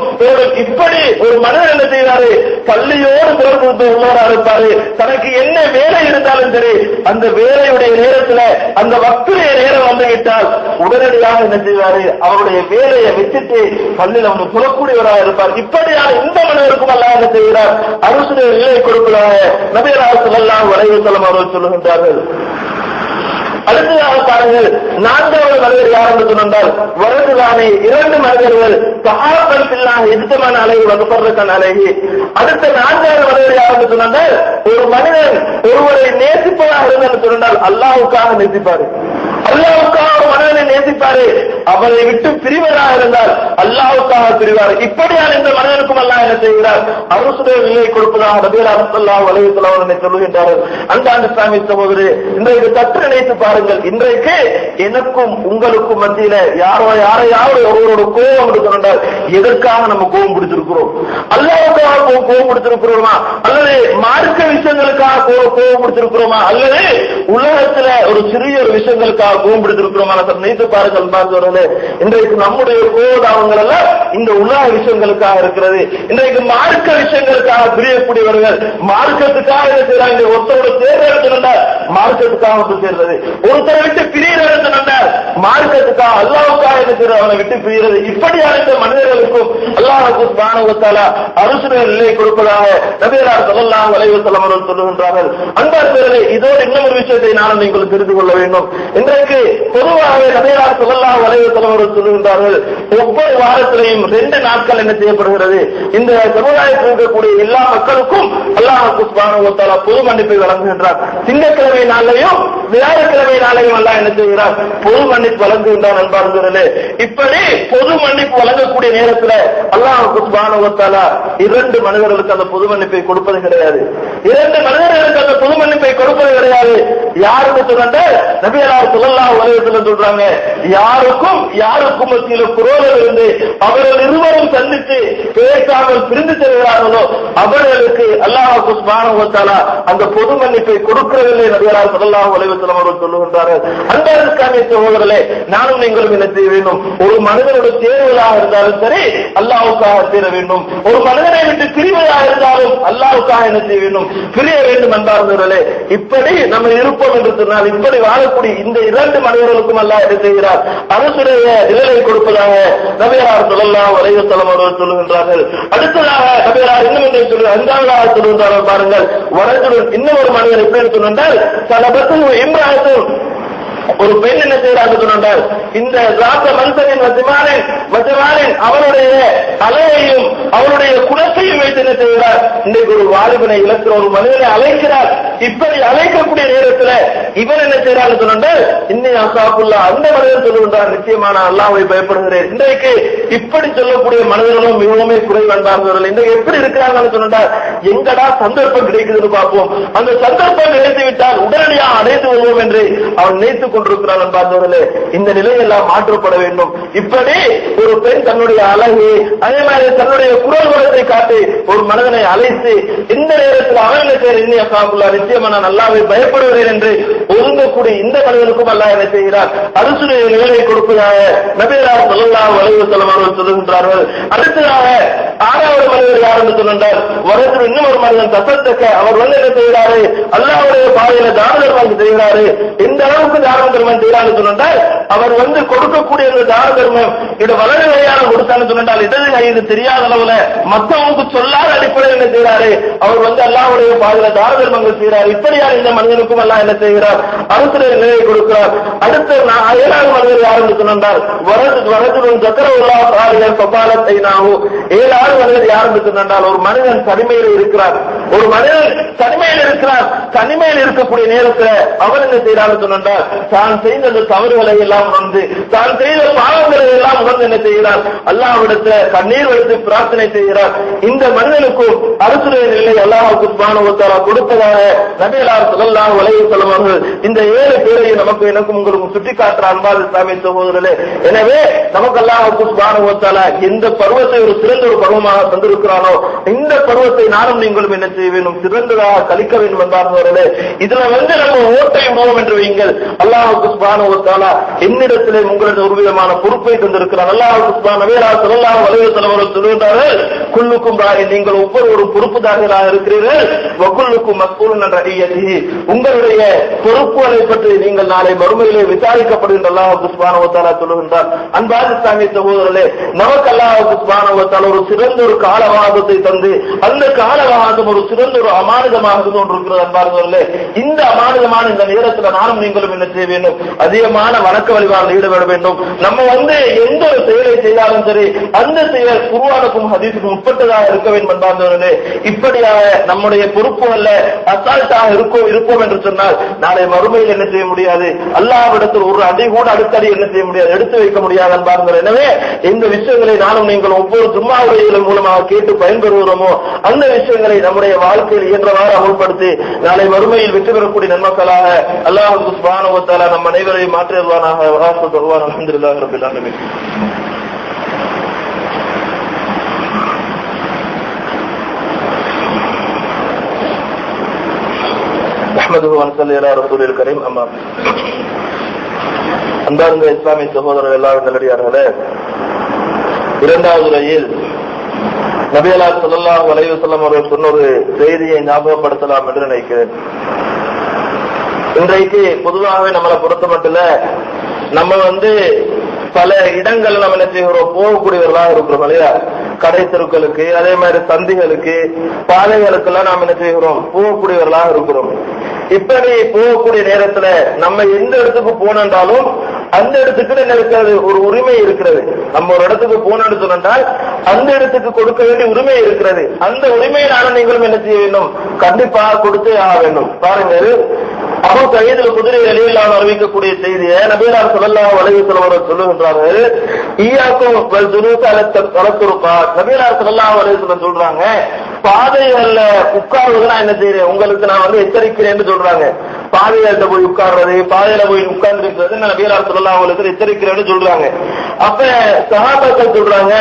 இப்படி ஒரு மனிதர் என்ன செய்வாரு, பள்ளியோடு தொடர்பு உள்ளவரா இருப்பாரு. தனக்கு என்ன வேலை இருந்தாலும் சரி, அந்த வேலையுடைய நேரத்துல அந்த வக்துடைய நேரம் வந்துவிட்டால் உடனடியாக என்ன செய்வாரு, அவருடைய வேலையை வச்சுட்டு பள்ளியில் சொல்லக்கூடியவராக இருப்பார். இப்படியான இந்த மனிதருக்கும் அல்லாஹ் என்ன செய்கிறார், அரசுடைய நிலை கொடுப்பதாக நபியல்லாஹு ஸல்லல்லாஹு அலைஹி வஸல்லம் அவர்கள் சொல்லுகின்றார்கள். அடுத்ததாக பாருங்கள், நான்காவது மனிதர் யார் என்று சொன்னால், வரதுலானே இரண்டு மனிதர்கள் சஹாபன் பில்லாஹ் இஜ்தமான அலைஹி வஸஃபர்ரகன் அலைஹி. அடுத்த நான்காவது மனிதர் யார் என்று சொன்னால், ஒரு மனிதன் ஒருவரை நேசிப்பதாக இருந்தால் சொன்னால் அல்லாஹ்வுக்காக நேசிப்பாரு. அல்லாஹ்வுக்காக ஒரு மனிதனை நேசிப்பாரு. அவரை விட்டு பிரிவதாக இருந்தால் அல்லாஹ்வுக்காக பிரிவார். இப்படியான இந்த மனிதனுக்கும் அல்லாஹ் என்ன செய்கிறார், அரசுடைய நிலையை கொடுப்பதாக நபியல்லாஹு ஸல்லல்லாஹு அலைஹி வஸல்லம் சொல்லுகின்றார்கள். அன்பார்ந்த இஸ்லாமிய சகோதரரே, இன்றைக்கு சற்று நினைத்து பாருங்கள். இன்றைக்கு எனக்கும் உங்களுக்கும் மத்தியில யாரையாவது ஒருவரோட கோபம் எடுக்கணும்னால் எதற்காக நம்ம கோபம் பிடிச்சிருக்கிறோம்? அல்லாஹ்வுக்காக கோபம் பிடிச்சிருக்கிறோமா, அல்லது மார்க்க விஷயங்களுக்காக கோபம் பிடிச்சிருக்கிறோமா, அல்லது உலகத்துல ஒரு சிறிய ஒரு விஷயங்களுக்காக கோபம் பிடிச்சிருக்கிறோமா? நினைத்து பாருங்கள் பாருங்க. இன்றைக்கு நம்முடைய கோபதாபங்கள் எல்லாம் இந்த உலக விஷயங்களுக்காக இருக்கிறது. இன்றைக்கு மார்க்க விஷயங்களுக்காக பிரியக்கூடியவர்கள் மார்க்கத்துக்காக என்ன செய்யறாங்க, ஒருத்தரோட சேர்ந்த மார்க்கத்துக்காக சேர்றது, ஒருத்தரை விட்டு பிரியறது மார்க்கத்துக்காக அல்லாஹ்வுக்காக என்ன செய்யறது, அவனை விட்டு பிரியறது. இப்படியான இந்த மனிதர்களுக்கும் அல்லாஹ் சுப்ஹானஹு வ தஆலா அரசுடைய நிலை கொடுப்பதாக நபியல்லாஹு ஸல்லல்லாஹு அலைஹி வஸல்லம் அவர்கள் சொல்லுகின்றார்கள். அன்பார்ந்தவர்களே, இதோடு இன்னொரு விஷயத்தை நான் நீங்கள் தெரிந்து கொள்ள வேண்டும். இன்றைக்கு பொதுவாகவே நபியல்லாஹு ஸல்லல்லாஹு அலைஹி வஸல்லம் அவர்கள் சொல்லுகின்றார்கள், ஒவ்வொரு வாரத்திலையும் 2 நாட்கள் என்ன செய்யப்படுகிறது, இந்த சமுதாயத்தில் இருக்கக்கூடிய எல்லா மக்களுக்கும் அல்லாஹ் சுப்ஹானஹு வ தஆலா பொது மன்னிப்பை வழங்குகின்றார். திங்கட்கிழமை நாளையும் வியாழக்கிழமை நாளையும் அல்லாஹ் என்ன செய்கிறார், பொது மன்னிப்பு வழங்குகின்றார். அன்பார்ந்தவர்களே, இப்படி பொது மன்னிப்பு வழங்கக்கூடிய நேரத்தில் அல்லாஹ் சுப்ஹானஹு வ தஆலா 2 மனிதர்களுக்கு அந்த பொது மன்னிப்பை கொடுப்பது கிடையாது. 2 மனிதர்களுக்கு அந்த பொது மன்னிப்பை கொடுப்பது கிடையாது. யாருக்கு சொன்னால் நபியல்லாஹு ஸல்லல்லாஹு அலைஹி வஸல்லம் சொல்றாங்க, யாருக்கும் மத்தியில குரோதம் இருந்து அவர்கள் இருவரும் சந்தித்து பேசாமல் பிரிந்து செல்கிறார்களோ அவர்களுக்கு அல்லாஹ் சுப்ஹானஹு வ தஆலா அந்த பொது மன்னிப்பை கொடுக்கிறதில்லை. நபியல்லாஹு ஸல்லல்லாஹு அலைஹி வஸல்லம் அவர்கள் சொல்லுகின்றார்கள். அன்பார்ந்த சகோதரர்களே, நானும் நீங்களும் என்ன செய்ய வேண்டும், ஒரு மனிதனோட தேர்வதாக இருந்தாலும் சரி அல்லாஹ்வுக்காக சேர வேண்டும். ஒரு மனிதனை விட்டு பிரிவதாக இருந்தாலும் அல்லாஹ்வுக்காக என்ன செய்ய வேண்டும், பிரிய வேண்டும். அன்பார்ந்தவர்களே, இப்படி நம்ம இருப்போம் என்று சொன்னால், இப்படி வாழக்கூடிய இந்த 2 மனிதர்களுக்கும் அல்லாஹ் என்ன செய்கிறார், அரசுடைய நிழலை கொடுப்பதாக நபியல்லாஹு ஸல்லல்லாஹு அலைஹி வஸல்லம் அவர்கள் சொல்லுகின்றார்கள். அடுத்ததாக நபியல்லாஹ் இன்னும் ஒன்றை சொல்லி 5வது சொல்லுகின்றார்கள் பாருங்கள், வரஜுலுன் இன்னும் ஒரு மனிதன் எப்படி சொன்னால், தலபத்து இம்ராஅத்து, ஒரு பெண் என்ன செய்யறாங்க சொன்னால், இந்த ராச மனுஷனின் வஜமானின் அவருடைய தலையையும் அவருடைய குணத்தையும் வைத்து என்ன செய்கிறார், இன்றைக்கு ஒரு வாலிபனை இழக்கிற ஒரு மனிதனை அழைக்கிறார். இப்படி அழைக்கக்கூடிய நேரத்தில் இவன் என்ன செய்யறாங்க சொன்னால், இன்னும் அசாப்புல்லா, அந்த மனிதன் சொல்லுகின்றார், நிச்சயமான அல்லாஹ்வை பயப்படுகிறேன். இன்றைக்கு இப்படி சொல்லக்கூடிய மனிதர்களும் மிகவும் குறைவன்பார்கள். இன்றைக்கு எப்படி இருக்கிறாங்கன்னு சொன்னால், எங்கடா சந்தர்ப்பம் கிடைக்குதுன்னு பார்ப்போம், அந்த சந்தர்ப்பம் கிடைத்து விட்டால் உடனடியாக அடைந்து கொள்வோம் என்று அவன் நினைத்துக் கொண்டிருக்கிறான். பார்த்தவர்களே, இந்த நிலையெல்லாம் மாற்றப்பட வேண்டும். இப்படி ஒரு பெண் தன்னுடைய அழகு, அதே மாதிரி தன்னுடைய குரல் வளத்தை காட்டி ஒரு மனிதனை அழைத்து இந்த நேரத்தில் அவன் என்ன செய்ய, இன்னும் நிச்சயமா நான் அல்லாஹ்வை பயப்படுகிறேன் என்று ஒதுங்கக்கூடிய இந்த மனிதனுக்கும் அல்லாஹ் என்ன செய்கிறார் அரசுடைய நிலையை கொடுப்பதாக நபிகளார் ஸல்லல்லாஹு அலைஹி வஸல்லம் அவர்கள் சொல்லுகின்றார்கள். அடுத்ததாக ஆறாவது மனிதர் யார் என்று சொன்னால் வரது இன்னும் ஒரு மனிதன் தசத்தக்க அவர் வந்து என்ன செய்கிறாரு அல்லாஹ்வுடைய பாதையில தான தர்மம் செய்கிறாரு. இந்த அளவுக்கு தான தர்மம் செய்யறான்னு சொன்னால் அவர் வந்து கொடுக்கக்கூடிய அந்த தான தர்மம் இது வலது கையால கொடுத்தான்னு சொன்னால் இடது கைது தெரியாத அளவுல மற்றவங்களுக்கு சொல்லாத அடிப்படையில் என்ன செய்கிறாரு அவர் வந்து அல்லாஹ்வுடைய பாதையில தான தர்மங்கள் செய்கிறார். இப்படியான இந்த மனிதனுக்கும் அல்லாஹ் என்ன செய்கிறார் அரசுடைய நிலையை கொடுக்கிறார். அடுத்த ஏழாவது மனிதர் யார் என்று சொன்னால் வரது ஜக்கரவுல்லா சாலிஹர் ஃபபாலத்தை நாஹு ஏழாவது மனிதர் யார் என்று சொன்னால் ஒரு மனிதன் தனிமையில் இருக்கிறார். ஒரு மனிதன் தனிமையில் இருக்கிறார். தனிமையில் இருக்கக்கூடிய நேரத்தில் அவர் என்ன செய்கிறார் சொன்னால் தான் செய்த அந்த தவறுகளை எல்லாம் வந்து தான் செய்த பாவங்களை எல்லாம் உணர்ந்து என்ன செய்கிறார் அல்லாஹ்விடத்தில் கண்ணீர் வைத்து பிரார்த்தனை செய்கிறார். இந்த மனிதனுக்கும் அரசுடைய நிலை அல்லாஹ்வுக்கு சுப்ஹானஹு வ தஆலா கொடுத்ததாக நபிகளார் ஸல்லல்லாஹு அலைஹி வஸல்லம் அவர்கள் இந்த 7 பேரையும் நமக்கு எனக்கும் உங்களுக்கு சுட்டிக்காட்டுற அன்பான இஸ்லாமிய சகோதரர்களே, எனவே நமக்கு அல்லாஹ்வுக்கு சுப்ஹானஹு வ தஆலா எந்த பருவத்தை ஒரு சிறந்த ஒரு பருவமாக தந்திருக்கிறானோ இந்த பருவத்தை நானும் நீங்களும் என்ன செய்ய வேண்டும் சிறந்ததாக கழிக்க வேண்டும் என்பார்களே. இதுல வந்து நம்ம ஓட்டை விடுவோம் என்று வைங்கள் அல்லாஹ்வுக்கு சுப்ஹானஹு வ தஆலா என்னிடத்திலே உங்களுக்கு ஒரு விதமான பொறுப்பை தந்திருக்கிறார். அல்லாஹ்வுக்கு சுப்ஹானஹு ஸல்லல்லாஹு அலைஹி வஸல்லம் அவர்கள் சொல்கிறார்கள் குல்லுக்கும் ராயின் நீங்கள் ஒவ்வொரு பொறுப்புதாரிகளாக இருக்கிறீர்கள் வகுல்லுக்கும் மஸ்ஊலுன் அன் ரஇய்யத்திஹி உங்களுடைய பொறுப்புகளை பற்றி நீங்கள் நாளை மறுமையிலே விசாரிக்கப்படுகின்ற அல்லாஹ்வுக்கு சுப்ஹானஹு வ தஆலா சொல்லுகின்றார். அன்பார்ந்த இஸ்லாமிய சகோதரர்களே, நமக்கு அல்லாஹ்வுக்கு சுப்ஹானஹு வ தஆலா ஒரு சிறந்த ஒரு காலவாதத்தை தந்து அந்த காலவாதம் ஒரு சிறந்த ஒரு அமானிதமாக இருந்து கொண்டிருக்கிறது. அன்பார்களே, இந்த அமானிதமான இந்த நேரத்தில் நானும் நீங்களும் என்ன செய்ய வேண்டும் அதிகமான வணக்க வழிபாடுகளில் ஈடுபட வேண்டும். நம்ம வந்து எந்த ஒரு செயலை செய்தாலும் சரி அந்த செயல் குர்ஆனுக்கும் ஹதீஸுக்கும் உட்பட்டதாக இருக்க வேண்டும் என்பார்களே. இப்படியாக நம்முடைய பொறுப்புகள்ல அசால்ட்டாக இருப்போம் என்று சொன்னால் நாளை மறுமையில் என்ன செய்ய முடியாது அல்லாஹ்விடத்தில் ஒரு அடி கூட அடுத்தடி என்ன செய்ய முடியாது எடுத்து வைக்க முடியாது என்பார்கள். எனவே இந்த விஷயங்களை நானும் நீங்கள் ஒவ்வொரு ஜும்மாவுரைகளின் மூலமாக கேட்டு பயன்பெறுகிறோமோ அந்த விஷயங்களை நம்முடைய வாழ்க்கையில் இயன்றவாறு அமல்படுத்தி நாளை மறுமையில் வெற்றி பெறக்கூடிய நன்மக்களாக அல்லாஹ் சுப்ஹானஹு வ தஆலா நம் அனைவரையும் மாற்றியருள்வானாக. அல்ஹம்துலில்லாஹி ரப்பில் ஆலமீன். அஹ்மதுஹு வ ஸல்லல்லாஹு அலா ரசூலில் கரீம். அம்மா அன்பார்ந்த இஸ்லாமிய சகோதரர்கள் எல்லாரும் நல்லடியார்களே, இரண்டாவது உரையில் நபிகளார் ஸல்லல்லாஹு அலைஹி வஸல்லம் அவர்கள் சொன்ன ஒரு செய்தியை ஞாபகப்படுத்தலாம் என்று நினைக்கிறேன். இன்றைக்கு பொதுவாகவே நம்மளை பொறுத்த மட்டும் நம்ம வந்து பல இடங்கள் நம்ம என்ன செய்கிறோம் போகக்கூடியவர்களாக இருக்கிறோம் இல்லையா. கடை தெருக்களுக்கு அதே மாதிரி சந்திகளுக்கு பாதைகளுக்கெல்லாம் நாம் என்ன செய்கிறோம் போகக்கூடியவர்களாக இருக்கிறோம். இப்படி போகக்கூடிய நேரத்துல நம்ம எந்த இடத்துக்கு போனாலும் அந்த இடத்துக்கு என்ன இருக்கிறது ஒரு உரிமை இருக்கிறது. நம்ம ஒரு இடத்துக்கு போனோம்னு சொன்னால் அந்த இடத்துக்கு கொடுக்க வேண்டிய உரிமை இருக்கிறது. அந்த உரிமையை நானும் நீங்களும் என்ன செய்ய வேண்டும் கண்டிப்பாக கொடுத்தே ஆக வேண்டும். பாருங்கள், அபூ சயீத் அல்-குத்ரி ரலியல்லாஹு அன்ஹு அறிவிக்கக்கூடிய செய்தியை நபிகளார் ஸல்லல்லாஹு அலைஹி வஸல்லம் அவர்கள் சொல்லுகின்றார்கள். ஈயாக்கும் வல் ஜுலூஸ் அலா துருகாத். நபிகளார் ஸல்லல்லாஹு அலைஹி வஸல்லம் சொல்றாங்க, பாதைகள்ல உட்கார்வதுனா என்ன செய்யறேன் உங்களுக்கு நான் வந்து எச்சரிக்கிறேன்னு சொல்றாங்க. பாதைகள்கிட்ட போய் உட்கார்றது, பாதையில போய் உட்கார்ந்து இருக்கிறது நபிகளார் ஸல்லல்லாஹு அலைஹி வஸல்லம் எச்சரிக்கிறேன்னு சொல்றாங்க. அப்ப சஹாபாக்கள் சொல்றாங்க,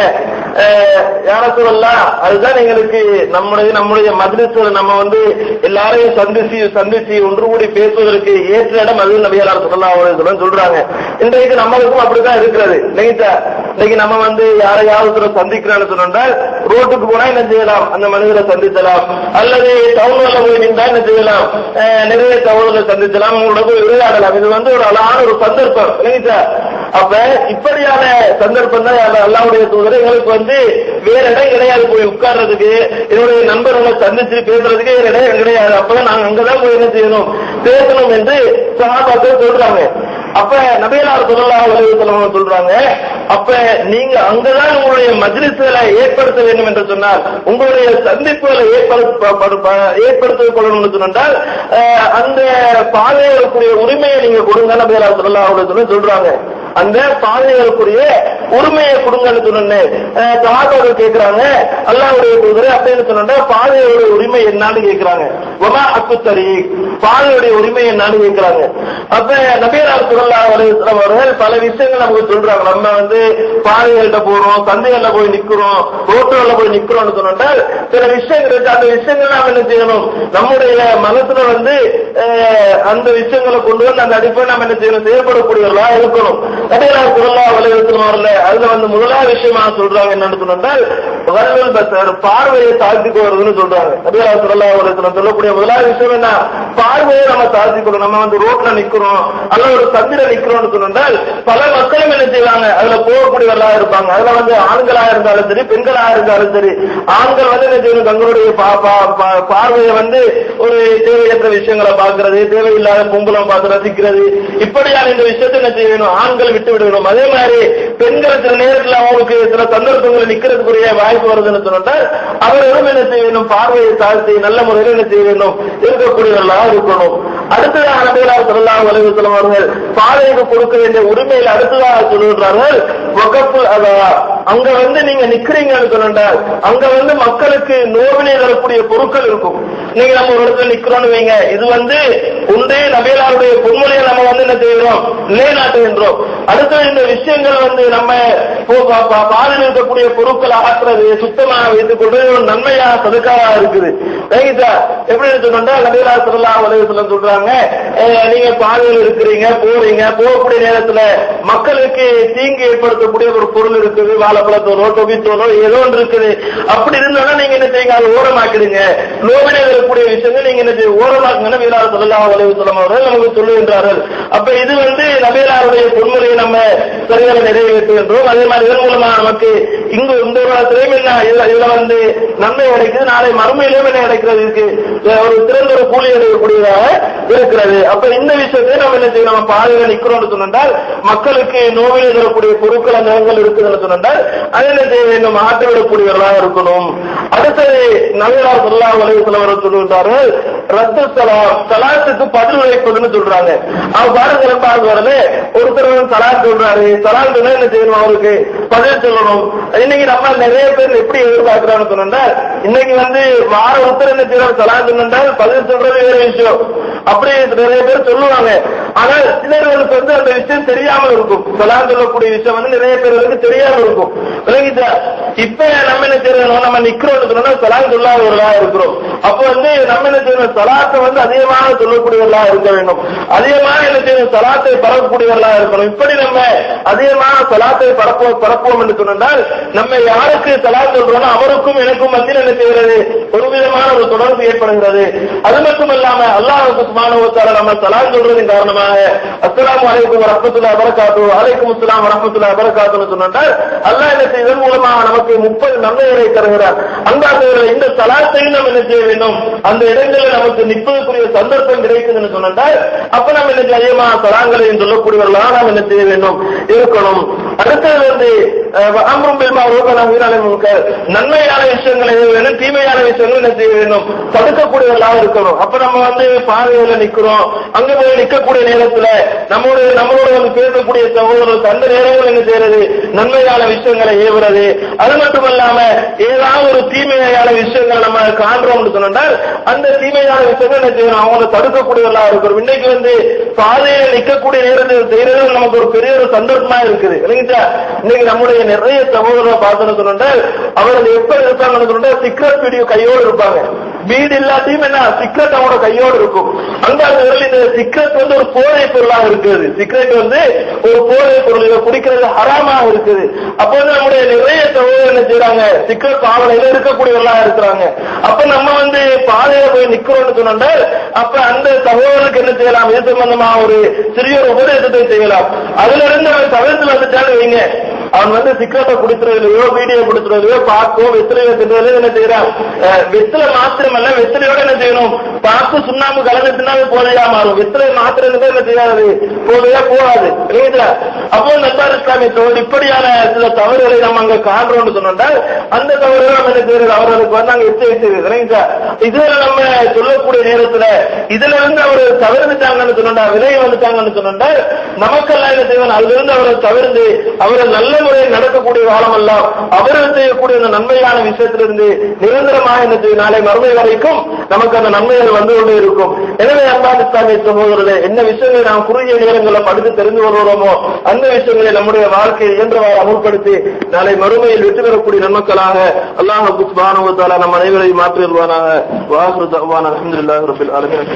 யா ரசூலல்லாஹ் அதுதான் எங்களுக்கு நம்முடைய மஜ்லிஸ்ல நம்ம வந்து எல்லாரையும் சந்திச்சு ஒன்று கூடி பேசுவதற்கு ஏற்ற இடம் அது நபிகளார் ஸல்லல்லாஹு அலைஹி வஸல்லம் சொல்றாங்க. இன்றைக்கு நம்மளுக்கும் அப்படிதான் இருக்கிறது. இன்னைக்கு நம்ம வந்து யாரையாவது சந்திக்கிறான்னு சொன்னால் ரோட்டுக்கு போனா என்ன செய்யலாம் அந்த மனிதரை சந்திக்கலாம், அல்லது டவுன்ல போய் நின்றா என்ன செய்யலாம் நிறைய தகவல்களை சந்திக்கலாம், உங்களோட போய் விளையாடலாம். இது வந்து ஒரு அழகான ஒரு சந்தர்ப்பம் இல்லைங்களா. அப்ப இப்படியான சந்தர்ப்பம் தான் அல்லாஹ்வுடைய தூதர் எங்களுக்கு வந்து வேற இடம் கிடையாது போய் உட்கார்றதுக்கு, என்னுடைய நண்பர்களை சந்திச்சு பேசுறதுக்கு வேற இடம் கிடையாது. அப்பதான் நாங்க அங்கதான் போய் என்ன செய்யணும் பேசணும் என்று சஹாபாக்கள் சொல்றாங்க. அப்ப நபிகளார் ஸல்லல்லாஹு அலைஹி வஸல்லம் சொல்றாங்க, அப்ப நீங்க அங்கதான் உங்களுடைய மஜ்லிஸ்களை ஏற்படுத்த வேண்டும் என்று சொன்னால் உங்களுடைய சந்திப்புகளை ஏற்படுத்திக் கொள்ளணும்னு சொன்னால் அந்த பாதைகளுக்குரிய உரிமையை நீங்க கொடுங்க நபிகளார் ஸல்லல்லாஹு அலைஹி வஸல்லம் சொல்றாங்க. அந்த பாதைகளுக்குரிய உரிமையை கொடுங்கன்னு சொன்னேன்னு சஹாபாக்கள் கேட்கிறாங்க. அல்லாஹ்வுடைய தூதரே அப்படின்னு சொன்னா பாதையோட உரிமை என்னன்னு கேட்கிறாங்க. வமா ஹக்கு தரீக், பாதையுடைய உரிமை என்னன்னு கேட்கிறாங்க. அப்ப நபியர் ஸல்லல்லாஹு அலைஹி வஸல்லம் அவர்கள் பல விஷயங்கள் நமக்கு சொல்றாங்க. நம்ம பாதைகள்கிட்ட போறோம், சந்தைகள்ல போய் நிக்கிறோம், ரோட்டுகள்ல போய் நிக்கிறோம்னு சொன்னா சில விஷயங்கள் இருக்கு. அந்த விஷயங்கள் நாம என்ன செய்யணும், நம்முடைய மனசுல அந்த விஷயங்களை கொண்டு வந்து அந்த அடிப்படை நம்ம என்ன செய்யணும், செயல்படக்கூடியவர்களா இருக்கணும். நபியர் ஸல்லல்லாஹு அலைஹி வஸல்லம் அவர்கள் அதுல முதலாவது விஷயமா சொல்றாங்க என்னன்னு சொன்னால் பார்வையை தாழ்த்திக்கொள்றதுன்னு சொல்றாங்க. நபியர் ஸல்லல்லாஹு அலைஹி வஸல்லம் சொல்லக்கூடிய முதலாவது விஷயம் என்ன, பார்வையை நம்ம தாழ்த்திக்கொள்ளும். நம்ம ரோட்ல நிக்கிறோம் அல்ல ஒரு சந்தில நிக்கிறோம்னு சொன்னால் பல மக்களும் என்ன செய்வாங்க, அதுல போகக்கூடியவர்களா இருப்பாங்க. அதுல ஆண்களா இருந்தாலும் சரி பெண்களா இருந்தாலும் சரி, ஆண்கள் என்ன செய்யணும், தங்களுடைய பார்வையை ஒரு தேவையற்ற விஷயங்களை பார்க்கறது, தேவையில்லாத பொம்பளம் பார்த்து ரசிக்கிறது, இப்படியான இந்த விஷயத்தை என்ன செய்யணும், ஆண்கள் விட்டு விடணும். அதே மாதிரி பெண்கள் சில நேரத்தில் அவங்களுக்கு சில சந்தர்ப்பங்களை நிக்கிறதுக்குரிய வாய்ப்பு வருதுன்னு சொன்னால் அவர்களும் என்ன செய்யணும், பார்வையை தாழ்த்தி நல்ல முறையில் என்ன செய்ய வேண்டும், இருக்கக்கூடியவர்களா இருக்கணும். அடுத்ததாக நபிகள் ஸல்லல்லாஹு அலைஹி வஸல்லம் அவர்கள் பாதைக்கு கொடுக்க வேண்டிய உரிமையில் அடுத்ததாக சொல்லுகிறார்கள் வகஃபுல் அதா. அங்க நீங்க நிக்கிறீங்கன்னு சொன்னால் அங்க மக்களுக்கு நோவினை தரக்கூடிய பொருட்கள் இருக்கும். நீங்க நம்ம ஒரு இடத்துல நிக்கிறோம்னு வைங்க, இது உண்டே நபிகளாருடைய பொன்மொழியை நம்ம என்ன செய்யறோம், நிலைநாட்டுகின்றோம். அடுத்த இந்த விஷயங்கள் நம்ம பாதையில் இருக்கக்கூடிய பொருட்கள் ஆற்றுறது, சுத்தமாக வைத்துக் கொண்டு நன்மையாக சதுக்காக இருக்குது. எப்படி சொன்னா நபிகள் ஸல்லல்லாஹு அலைஹி வஸல்லம் சொல்றாங்க, நீங்க பாதையில் இருக்கிறீங்க, போறீங்க, போகக்கூடிய நேரத்துல மக்களுக்கு தீங்கு ஏற்படுத்தக்கூடிய ஒரு பொருள் இருக்குது, வாழைப்பழத்தோலோ டொபித்தோலோ ஏதோ ஒன்று இருக்குது. அப்படி இருந்தாலும் நீங்க என்ன செய்யுங்க, அதை ஓரமாக்கிடுங்க. நோவினை வரக்கூடிய விஷயங்கள் நீங்க என்ன செய்ய ஓரமாக்குங்கன்னு நபிகள் ஸல்லல்லாஹு அலைஹி வஸல்லம் அவர்கள் நமக்கு சொல்லுகின்றார்கள். அப்ப இது நபிகளாருடைய பொன்முறையை நம்ம சரியாக நிறைவேற்றுகின்றோம். அதே மாதிரி இதன் மூலமா நமக்கு இங்கு இந்த உலகத்திலேயும் என்ன இதுல நன்மை கிடைக்குது, நாளை மறுமையிலும் என்ன கிடைக்கிறது, இருக்கு ஒரு சிறந்த ஒரு கூலி அடையக்கூடியதாக இருக்கிறது. அப்ப இந்த விஷயத்தை நம்ம என்ன செய்யணும், நம்ம பாதையில நிக்கிறோம்னு சொன்னால் மக்களுக்கு நோவினை தரக்கூடிய பொருட்கள் அந்த இடங்கள் இருக்குதுன்னு சொன்னால் அதை என்ன செய்ய வேண்டும், ஆற்றவிடக்கூடியவர்களாக இருக்கணும். அடுத்தது நபிகள் ஸல்லல்லாஹு அலைஹி வஸல்லம் அவர்கள் சொல்லுகின்றார்கள் ரத்து ஸலாம், ஸலாத்துக்கு பதில் உரைப்பதுன்னு சொல்றாங்க. அவங்க பாருங்க வரல ஒருத்தர் சலாத் சொல்றாரு, சலாத் என்ன செய்யணும், அவருக்கு பதில் சொல்லணும். இன்னைக்கு நம்ம நிறைய பேர் எப்படி எதிர்பார்க்கிறான்னு சொன்னா, இன்னைக்கு வார ஒருத்தர் என்ன செய்யறாரு, சலாத் சொன்னால் பதில் சொல்றது வேற விஷயம். அப்படி நிறைய பேர் சொல்லுவாங்க. ஆனால் சிலர்களுக்கு அந்த விஷயம் தெரியாமல் இருக்கும். சலாத் சொல்லக்கூடிய விஷயம் நிறைய பேருக்கு தெரியாமல் இருக்கும். இப்ப நம்ம என்ன செய்யணும், நம்ம நிக்கிறோம் சொன்னா சலாத் சொல்லாதவர்களா இருக்கிறோம். அப்ப நம்ம என்ன செய்யணும், சலாத்தை அதிகமாக சொல்லக்கூடியவர்களா இருக்க வேண்டும். அதிகமாக என்ன செய்யணும், சலாத்தை பரப்பக்கூடியவர்களா இருக்கணும். இப்படி நம்ம அதிகமாக சலாத்தை பரப்புவோம் என்று சொன்னால் நம்ம யாருக்கு சலாத் சொல்றோம் அவருக்கும் எனக்கும் மத்தியில் என்ன செய்கிறது, ஒரு விதமான ஒரு தொடர்பு ஏற்படுகிறது. அது மட்டுமல்லாம அல்லாஹ் சுப்ஹானஹு வ தஆலா நம்ம சலாத் சொல்றதின் காரணமாக அஸ்ஸலாமு அலைக்கும் வ ரஹ்மத்துல்லாஹி வ பரகாத்துஹு, அலைக்கும் அஸ்ஸலாம் வ ரஹ்மத்துல்லாஹி வ பரகாத்துஹு சொன்னால் அல்லாஹ் என்ன செய்ததன் மூலமாக நமக்கு 30 நன்மைகளை தருகிறார். அந்த இந்த சலாத்தையும் நம்ம என்ன செய்ய வேண்டும், அந்த இடங்களில் நமக்கு நிற்பதற்குரிய சந்தர்ப்பம் கிடைக்குதுன்னு சொன்னால் அப்ப நம்ம என்ன அதிகமாக சலாங்களையும் சொல்லக்கூடியவர்களாக நாம் என்ன செய்ய வேண்டும், இருக்கணும். அடுத்தது அம்ரும் பில் மஅரூஃப் வ நஹ்யு அனில் முன்கர், நன்மையான விஷயங்களை வேணும், தீமையான விஷயங்கள் என்ன செய்ய வேண்டும், தடுக்கக்கூடியவர்களாக இருக்கணும். அப்ப நம்ம பாதையில நிக்கிறோம், அங்க போய் நிற்கக்கூடிய நேரத்துல நம்மளோட பேசக்கூடிய சகோதரர்கள் அந்த நேரங்கள் என்ன செய்யறது, நன்மையான விஷயங்களை ஏவுறது. அது மட்டுமல்லாம ஏதாவது ஒரு தீமையான விஷயங்கள் நம்ம காண்றோம்னு சொன்னால் அந்த தீமையான விஷயங்கள் என்ன செய்யணும், அவங்களை தடுக்கக்கூடியவர்களாக இருக்கிறோம். இன்னைக்கு பாதையில நிற்கக்கூடிய நேரத்தில் செய்யறது நமக்கு ஒரு பெரிய ஒரு சந்தர்ப்பமா இருக்குது. இன்னைக்கு நம்முடைய நிறைய சகோதரரை பார்த்தோன்னு சொன்னால் அவர்கள் எப்ப இருப்பாங்கன்னு சொன்னா சிக்ரெட் வீடியோ கையோடு இருப்பாங்க. வீடு இல்லாத்தையும் என்ன சிக்ரெட் அவங்களோட கையோடு இருக்கும். அந்த இந்த சிக்ரெட் ஒரு போதை பொருளாக இருக்குது. சிக்ரெட் ஒரு போதை பொருள், இதை குடிக்கிறது ஹராமாக இருக்குது. அப்போ நம்முடைய நிறைய சகோதரர் என்ன செய்யறாங்க, சிக்ரெட் பாவனையில இருக்கக்கூடியவர்களாக இருக்கிறாங்க. அப்ப நம்ம பாதையில போய் நிக்கிறோம்னு சொன்னால் அப்ப அந்த சகோதரனுக்கு என்ன செய்யலாம், இது சம்பந்தமா ஒரு சிறிய ஒரு உபதேசத்தை செய்யலாம். அதுல இருந்து அவன் தவிர்த்து வந்துட்டான்னு வைங்க, அவன் சிக்ரெட்டை குடித்துறதுலையோ வீடியோ குடித்துறதுலையோ பாக்கோ வெத்திலையோ தின்றதுலையோ என்ன செய்யறான், வெத்தில மாத்திரமல்ல வெத்திலையோட என்ன செய்யணும், பாக்கு சுண்ணாம்பு கலந்துனாவே போதையா மாறும். வெத்திலை மாத்திரம் என்ன செய்யாது, போதையா போகாது. அப்போ நபார் இஸ்லாமிய தோல் இப்படியான சில தவறுகளை நம்ம அங்க காண்றோம்னு சொன்னால் அந்த தவறுகள் நம்ம என்ன செய்யறது, அவர்களுக்கு அங்க எச்சரிக்கிறது. இதுல நம்ம சொல்லக்கூடிய நேரத்துல இதுல இருந்து அவர் தவிர்த்துட்டாங்கன்னு சொன்னா, விலை வந்துட்டாங்கன்னு சொன்னா நமக்கெல்லாம் என்ன செய்வாங்க, அதுல இருந்து அவரை தவிர்த்து அவரை நல்ல முறையில் நடக்கக்கூடிய காலமெல்லாம் அவர்கள் செய்யக்கூடிய அந்த நன்மையான விஷயத்திலிருந்து நிரந்தரமாக நாளை மறுமை வரைக்கும் நமக்கு அந்த நன்மைகள் வந்து கொண்டே இருக்கும். எனவே அல்லாஹ் இஸ்லாமிய சகோதரர்களே, என்ன விஷயங்களை நாம் குறுகிய நேரங்களில் படித்து தெரிந்து வருகிறோமோ அந்த விஷயங்களை நம்முடைய வாழ்க்கையை இயன்றவாறு அமுல்படுத்தி நாளை மறுமையில் வெற்றி பெறக்கூடிய நன்மக்களாக அல்லாஹ் சுப்ஹானஹு வ தஆலா நம் அனைவரையும் மாற்றிடுவானாக. வாஹிரு தஅவானா அல்ஹம்துலில்லாஹி ரப்பில் ஆலமீன்.